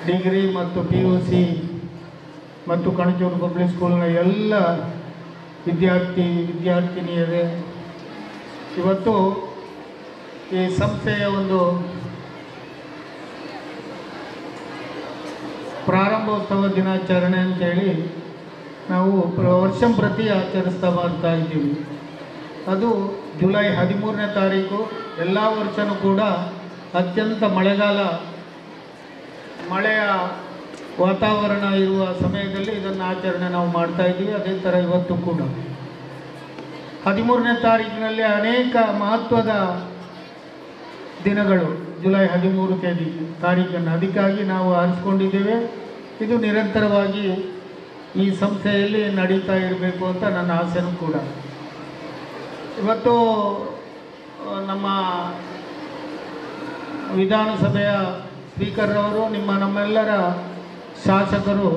ಡಿಗ್ರಿ ಮತ್ತು PUC ಮತ್ತು ಕಣಚೂರು ಪಬ್ಲಿಕ್ ಸ್ಕೂಲ್ನ ಎಲ್ಲ ವಿದ್ಯಾರ್ಥಿನಿಯರೇ, ಇವತ್ತು ಈ ಸಂಸ್ಥೆಯ ಒಂದು ಪ್ರಾರಂಭೋತ್ಸವ ದಿನಾಚರಣೆ ಅಂತೇಳಿ ನಾವು ವರ್ಷಂಪ್ರತಿ ಆಚರಿಸ್ತಾ ಬರ್ತಾ ಇದ್ದೀವಿ. ಅದು ಜುಲೈ 13ನೇ ತಾರೀಕು. ಎಲ್ಲ ವರ್ಷವೂ ಕೂಡ ಅತ್ಯಂತ ಮಳೆಯ ವಾತಾವರಣ ಇರುವ ಸಮಯದಲ್ಲಿ ಇದನ್ನು ಆಚರಣೆ ನಾವು ಮಾಡ್ತಾ ಇದ್ದೀವಿ. ಅದೇ ಥರ ಇವತ್ತು ಕೂಡ 13ನೇ ತಾರೀಕಿನಲ್ಲಿ ಅನೇಕ ಮಹತ್ವದ ದಿನಗಳು, ಜುಲೈ 13 ತಾರೀಖನ್ನು ಅದಕ್ಕಾಗಿ ನಾವು ಆರಿಸ್ಕೊಂಡಿದ್ದೇವೆ. ಇದು ನಿರಂತರವಾಗಿ ಈ ಸಂಸ್ಥೆಯಲ್ಲಿ ನಡೀತಾ ಇರಬೇಕು ಅಂತ ನನ್ನ ಆಸೆನೂ ಕೂಡ. ಇವತ್ತು ನಮ್ಮ ವಿಧಾನಸಭೆಯ ಸ್ಪೀಕರ್ರವರು, ನಮ್ಮೆಲ್ಲರ ಶಾಸಕರು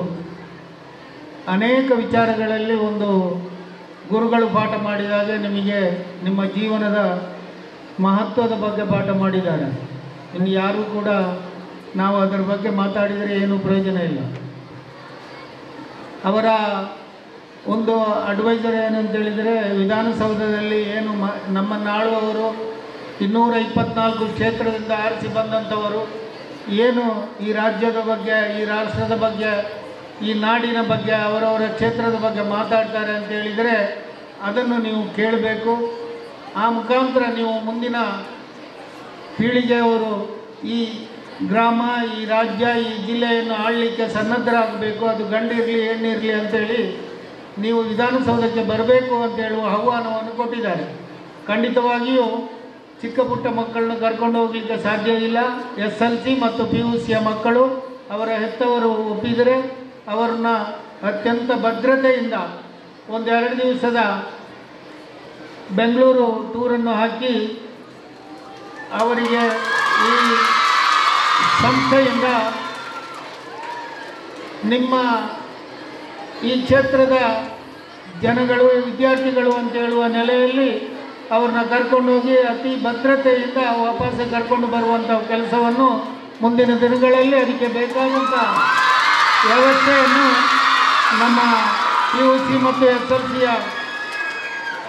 ಅನೇಕ ವಿಚಾರಗಳಲ್ಲಿ ಒಂದು ಗುರುಗಳು ಪಾಠ ಮಾಡಿದಾಗ ನಿಮಗೆ ನಿಮ್ಮ ಜೀವನದ ಮಹತ್ವದ ಬಗ್ಗೆ ಪಾಠ ಮಾಡಿದ್ದಾರೆ. ಇನ್ನು ಯಾರೂ ಕೂಡ ನಾವು ಅದರ ಬಗ್ಗೆ ಮಾತಾಡಿದರೆ ಏನೂ ಪ್ರಯೋಜನ ಇಲ್ಲ. ಅವರ ಒಂದು ಅಡ್ವೈಸರ್ ಏನಂತೇಳಿದರೆ, ವಿಧಾನಸೌಧದಲ್ಲಿ ಏನು ನಮ್ಮನ್ನು ಆಳುವವರು 224 ಕ್ಷೇತ್ರದಿಂದ ಆರಿಸಿ ಬಂದಂಥವರು ಏನು ಈ ರಾಜ್ಯದ ಬಗ್ಗೆ, ಈ ರಾಷ್ಟ್ರದ ಬಗ್ಗೆ, ಈ ನಾಡಿನ ಬಗ್ಗೆ, ಅವರವರ ಕ್ಷೇತ್ರದ ಬಗ್ಗೆ ಮಾತಾಡ್ತಾರೆ ಅಂತ ಹೇಳಿದರೆ ಅದನ್ನು ನೀವು ಕೇಳಬೇಕು. ಆ ಮುಖಾಂತರ ನೀವು ಮುಂದಿನ ಪೀಳಿಗೆಯವರು ಈ ಗ್ರಾಮ, ಈ ರಾಜ್ಯ, ಈ ಜಿಲ್ಲೆಯನ್ನು ಆಳಲಿಕ್ಕೆ ಸನ್ನದ್ಧರಾಗಬೇಕು. ಅದು ಗಂಡಿರಲಿ ಹೆಣ್ಣಿರಲಿ ಅಂತೇಳಿ ನೀವು ವಿಧಾನಸೌಧಕ್ಕೆ ಬರಬೇಕು ಅಂತ ಹೇಳುವ ಆಹ್ವಾನವನ್ನು ಕೊಟ್ಟಿದ್ದಾರೆ. ಖಂಡಿತವಾಗಿಯೂ ಚಿಕ್ಕ ಪುಟ್ಟ ಮಕ್ಕಳನ್ನು ಕರ್ಕೊಂಡು ಹೋಗಲಿಕ್ಕೆ ಸಾಧ್ಯ ಇಲ್ಲ. SLC ಮತ್ತು PUCಯ ಮಕ್ಕಳು ಅವರ ಹೆತ್ತವರು ಒಪ್ಪಿದರೆ ಅವರನ್ನ ಅತ್ಯಂತ ಭದ್ರತೆಯಿಂದ 1-2 ದಿವಸದ ಬೆಂಗಳೂರು ಟೂರನ್ನು ಹಾಕಿ ಅವರಿಗೆ ಈ ಸಂಸ್ಥೆಯಿಂದ ನಿಮ್ಮ ಈ ಕ್ಷೇತ್ರದ ಜನಗಳು, ವಿದ್ಯಾರ್ಥಿಗಳು ಅಂತ ಹೇಳುವ ನೆಲೆಯಲ್ಲಿ ಅವ್ರನ್ನ ಕರ್ಕೊಂಡು ಹೋಗಿ ಅತಿ ಭದ್ರತೆಯಿಂದ ವಾಪಸ್ ಕರ್ಕೊಂಡು ಬರುವಂಥ ಕೆಲಸವನ್ನು ಮುಂದಿನ ದಿನಗಳಲ್ಲಿ ಅದಕ್ಕೆ ಬೇಕಾದಂಥ ವ್ಯವಸ್ಥೆಯನ್ನು ನಮ್ಮ PUC ಮತ್ತು SLCಯ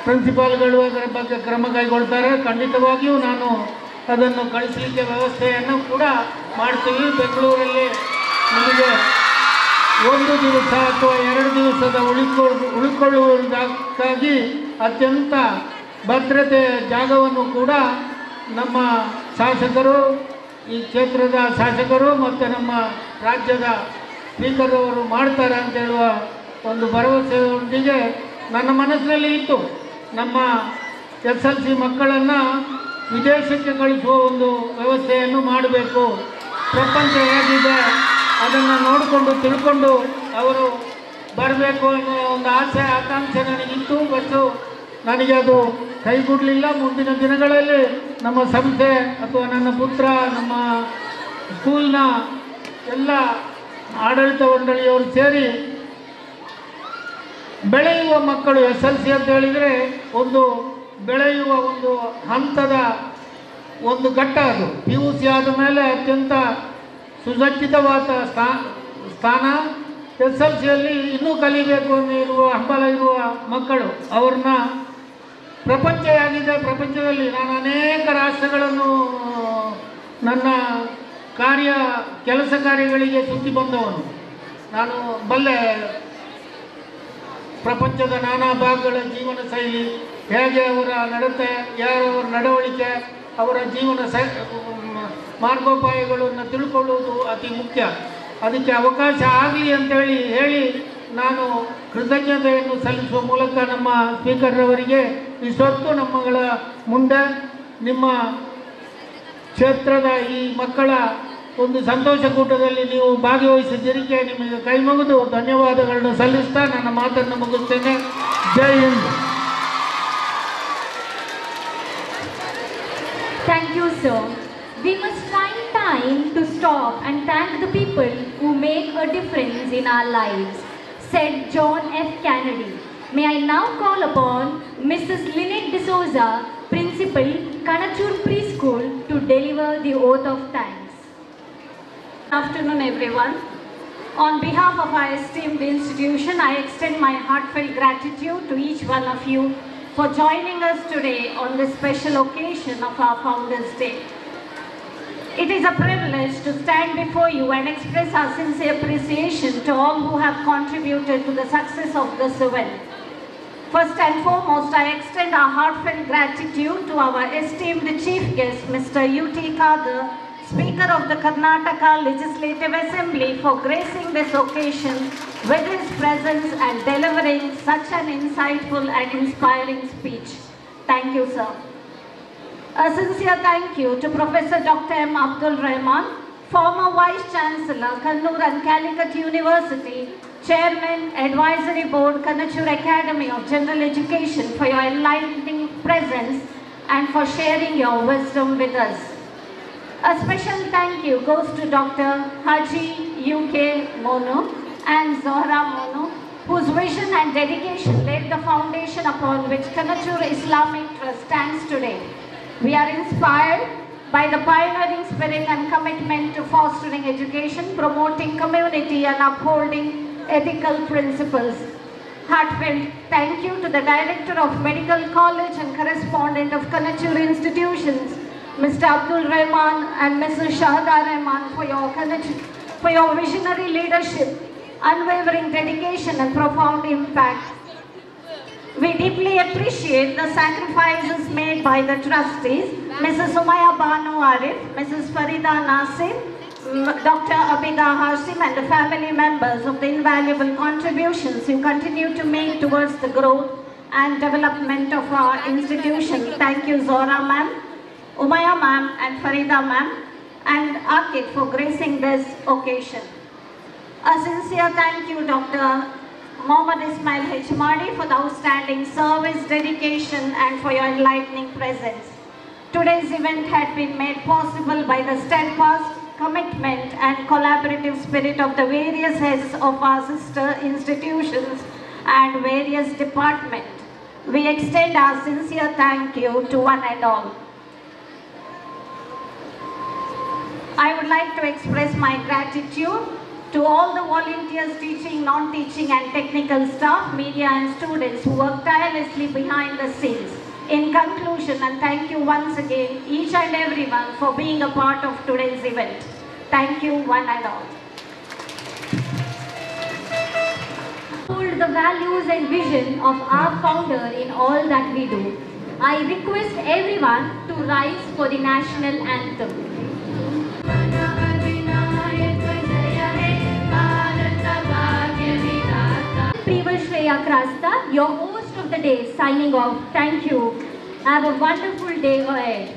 ಪ್ರಿನ್ಸಿಪಾಲ್ಗಳು ಅದರ ಬಗ್ಗೆ ಕ್ರಮ ಕೈಗೊಳ್ತಾರೆ. ಖಂಡಿತವಾಗಿಯೂ ನಾನು ಅದನ್ನು ಕಳಿಸಲಿಕ್ಕೆ ವ್ಯವಸ್ಥೆಯನ್ನು ಕೂಡ ಮಾಡ್ತೀವಿ. ಬೆಂಗಳೂರಲ್ಲಿ ನಿಮಗೆ 1 ದಿವಸ ಅಥವಾ 2 ದಿವಸದ ಉಳಿಕೊಳ್ಳುವುದಕ್ಕಾಗಿ ಅತ್ಯಂತ ಭದ್ರತೆಯ ಜಾಗವನ್ನು ಕೂಡ ನಮ್ಮ ಶಾಸಕರು, ಈ ಕ್ಷೇತ್ರದ ಶಾಸಕರು ಮತ್ತು ನಮ್ಮ ರಾಜ್ಯದ ಸ್ಪೀಕರ್ ಅವರು ಮಾಡ್ತಾರೆ ಅಂತ ಹೇಳುವ ಒಂದು ಭರವಸೆಯೊಂದಿಗೆ ನನ್ನ ಮನಸ್ಸಿನಲ್ಲಿ ಇತ್ತು. ನಮ್ಮ SLC ಮಕ್ಕಳನ್ನು ವಿದೇಶಕ್ಕೆ ಕಳಿಸುವ ಒಂದು ವ್ಯವಸ್ಥೆಯನ್ನು ಮಾಡಬೇಕು. ಪ್ರಪಂಚ ಹೇಗಿದೆ ಅದನ್ನು ನೋಡಿಕೊಂಡು ತಿಳ್ಕೊಂಡು ಅವರು ಬರಬೇಕು ಅನ್ನೋ ಒಂದು ಆಸೆ, ಆಕಾಂಕ್ಷೆ ನನಗಿತ್ತು. ಮತ್ತು ನನಗೆ ಅದು ಕೈಗೂಡಲಿಲ್ಲ. ಮುಂದಿನ ದಿನಗಳಲ್ಲಿ ನಮ್ಮ ಸಂಸ್ಥೆ ಅಥವಾ ನನ್ನ ಪುತ್ರ, ನಮ್ಮ ಸ್ಕೂಲ್ನ ಎಲ್ಲ ಆಡಳಿತ ಮಂಡಳಿಯವರು ಸೇರಿ ಬೆಳೆಯುವ ಮಕ್ಕಳು, SLC ಅಂತ ಹೇಳಿದರೆ ಒಂದು ಬೆಳೆಯುವ ಒಂದು ಹಂತದ ಒಂದು ಘಟ್ಟ. ಅದು PUC ಆದ ಮೇಲೆ ಅತ್ಯಂತ ಸುಸಜ್ಜಿತವಾದ ಸ್ಥಾನ. SLCಯಲ್ಲಿ ಇನ್ನೂ ಕಲಿಬೇಕು ಇರುವ ಹಂಬಲ ಇರುವ ಮಕ್ಕಳು, ಅವ್ರನ್ನ ಪ್ರಪಂಚ ಆಗಿದೆ. ಪ್ರಪಂಚದಲ್ಲಿ ನಾನು ಅನೇಕ ರಾಷ್ಟ್ರಗಳನ್ನು ನನ್ನ ಕೆಲಸ ಕಾರ್ಯಗಳಿಗೆ ಸುತ್ತಿ ಬಂದವನು. ನಾನು ಬಲ್ಲೆ ಪ್ರಪಂಚದ ನಾನಾ ಭಾಗಗಳ ಜೀವನ ಶೈಲಿ, ಹೇಗೆ ಅವರ ನಡತೆ, ಯಾರವರ ನಡವಳಿಕೆ, ಅವರ ಜೀವನ ಮಾರ್ಗೋಪಾಯಗಳನ್ನು ತಿಳ್ಕೊಳ್ಳುವುದು ಅತಿ ಮುಖ್ಯ. ಅದಕ್ಕೆ ಅವಕಾಶ ಆಗಲಿ ಅಂತೇಳಿ ಹೇಳಿ ನಾನು ಕೃತಜ್ಞತೆಯನ್ನು ಸಲ್ಲಿಸುವ ಮೂಲಕ ನಮ್ಮ ಸ್ಪೀಕರ್ರವರಿಗೆ ಇಷ್ಟೊತ್ತು ನಮ್ಮಗಳ ಮುಂದೆ ನಿಮ್ಮ ಕ್ಷೇತ್ರದ ಈ ಮಕ್ಕಳ ಒಂದು ಸಂತೋಷ ಕೂಟದಲ್ಲಿ ನೀವು ಭಾಗವಹಿಸಿದ್ದಕ್ಕೆ ನಿಮಗೆ ಕೈ ಮುಗಿದು ಧನ್ಯವಾದಗಳನ್ನು ಸಲ್ಲಿಸ್ತಾ ನನ್ನ ಮಾತನ್ನು ಮುಗಿಸ್ತೇನೆ. ಜೈ Hind. Thank you, sir. We must find time to stop and thank the people who make a difference in our lives, said John F. Kennedy. May I now call upon Mrs. Lynette D'Souza, Principal, Kanachur Preschool, to deliver the oath of thanks. Good afternoon, everyone. On behalf of our esteemed institution, I extend my heartfelt gratitude to each one of you for joining us today on this special occasion of our Founders' Day. It is a privilege to stand before you and express our sincere appreciation to all who have contributed to the success of this event. First and foremost, I extend our heartfelt gratitude to our esteemed chief guest, Mr. U.T. Khadr, Speaker of the Karnataka Legislative Assembly, for gracing this occasion with his presence and delivering such an insightful and inspiring speech. Thank you, sir. A sincere thank you to Professor Dr. M. Abdul Rahman, former Vice Chancellor, Kannur and Calicut University, Chairman, Advisory Board, Kanachur Academy of General Education, for your enlightening presence and for sharing your wisdom with us. A special thank you goes to Dr. Haji UK Mono and Zohra Mono, whose vision and dedication laid the foundation upon which Kanachur Islamic Trust stands today. We are inspired by the pioneering spirit and commitment to fostering education, promoting community and upholding ethical principles. Heartfelt thank you to the Director of Medical College and Correspondent of Kanachur Institutions, Mr. Abdul Rahman and Mrs. Shahada Rahman, for your visionary leadership, unwavering dedication and profound impact. We deeply appreciate the sacrifices made by the trustees, Mrs. Umaya Banu Arif, Mrs. Farida Nasir, Dr. Abida Hasim and the family members of the invaluable contributions you continue to make towards the growth and development of our institution. Thank you, Zora ma'am, Umaya ma'am and Farida ma'am and Akid for gracing this occasion. A sincere thank you, Dr. Mohammad Ismail Hechmadi, for the outstanding service, dedication and for your enlightening presence. Today's event had been made possible by the steadfast commitment and collaborative spirit of the various heads of our sister institutions and various departments. We extend our sincere thank you to one and all. I would like to express my gratitude to all the volunteers, teaching, non-teaching and technical staff, media and students who work tirelessly behind the scenes. In conclusion, and thank you once again, each and everyone, for being a part of today's event. Thank you, one and all. Hold the values and vision of our founder in all that we do. I request everyone to rise for the national anthem. Shreya Krasta, your host of the day, signing off. Thank you. Have a wonderful day ahead.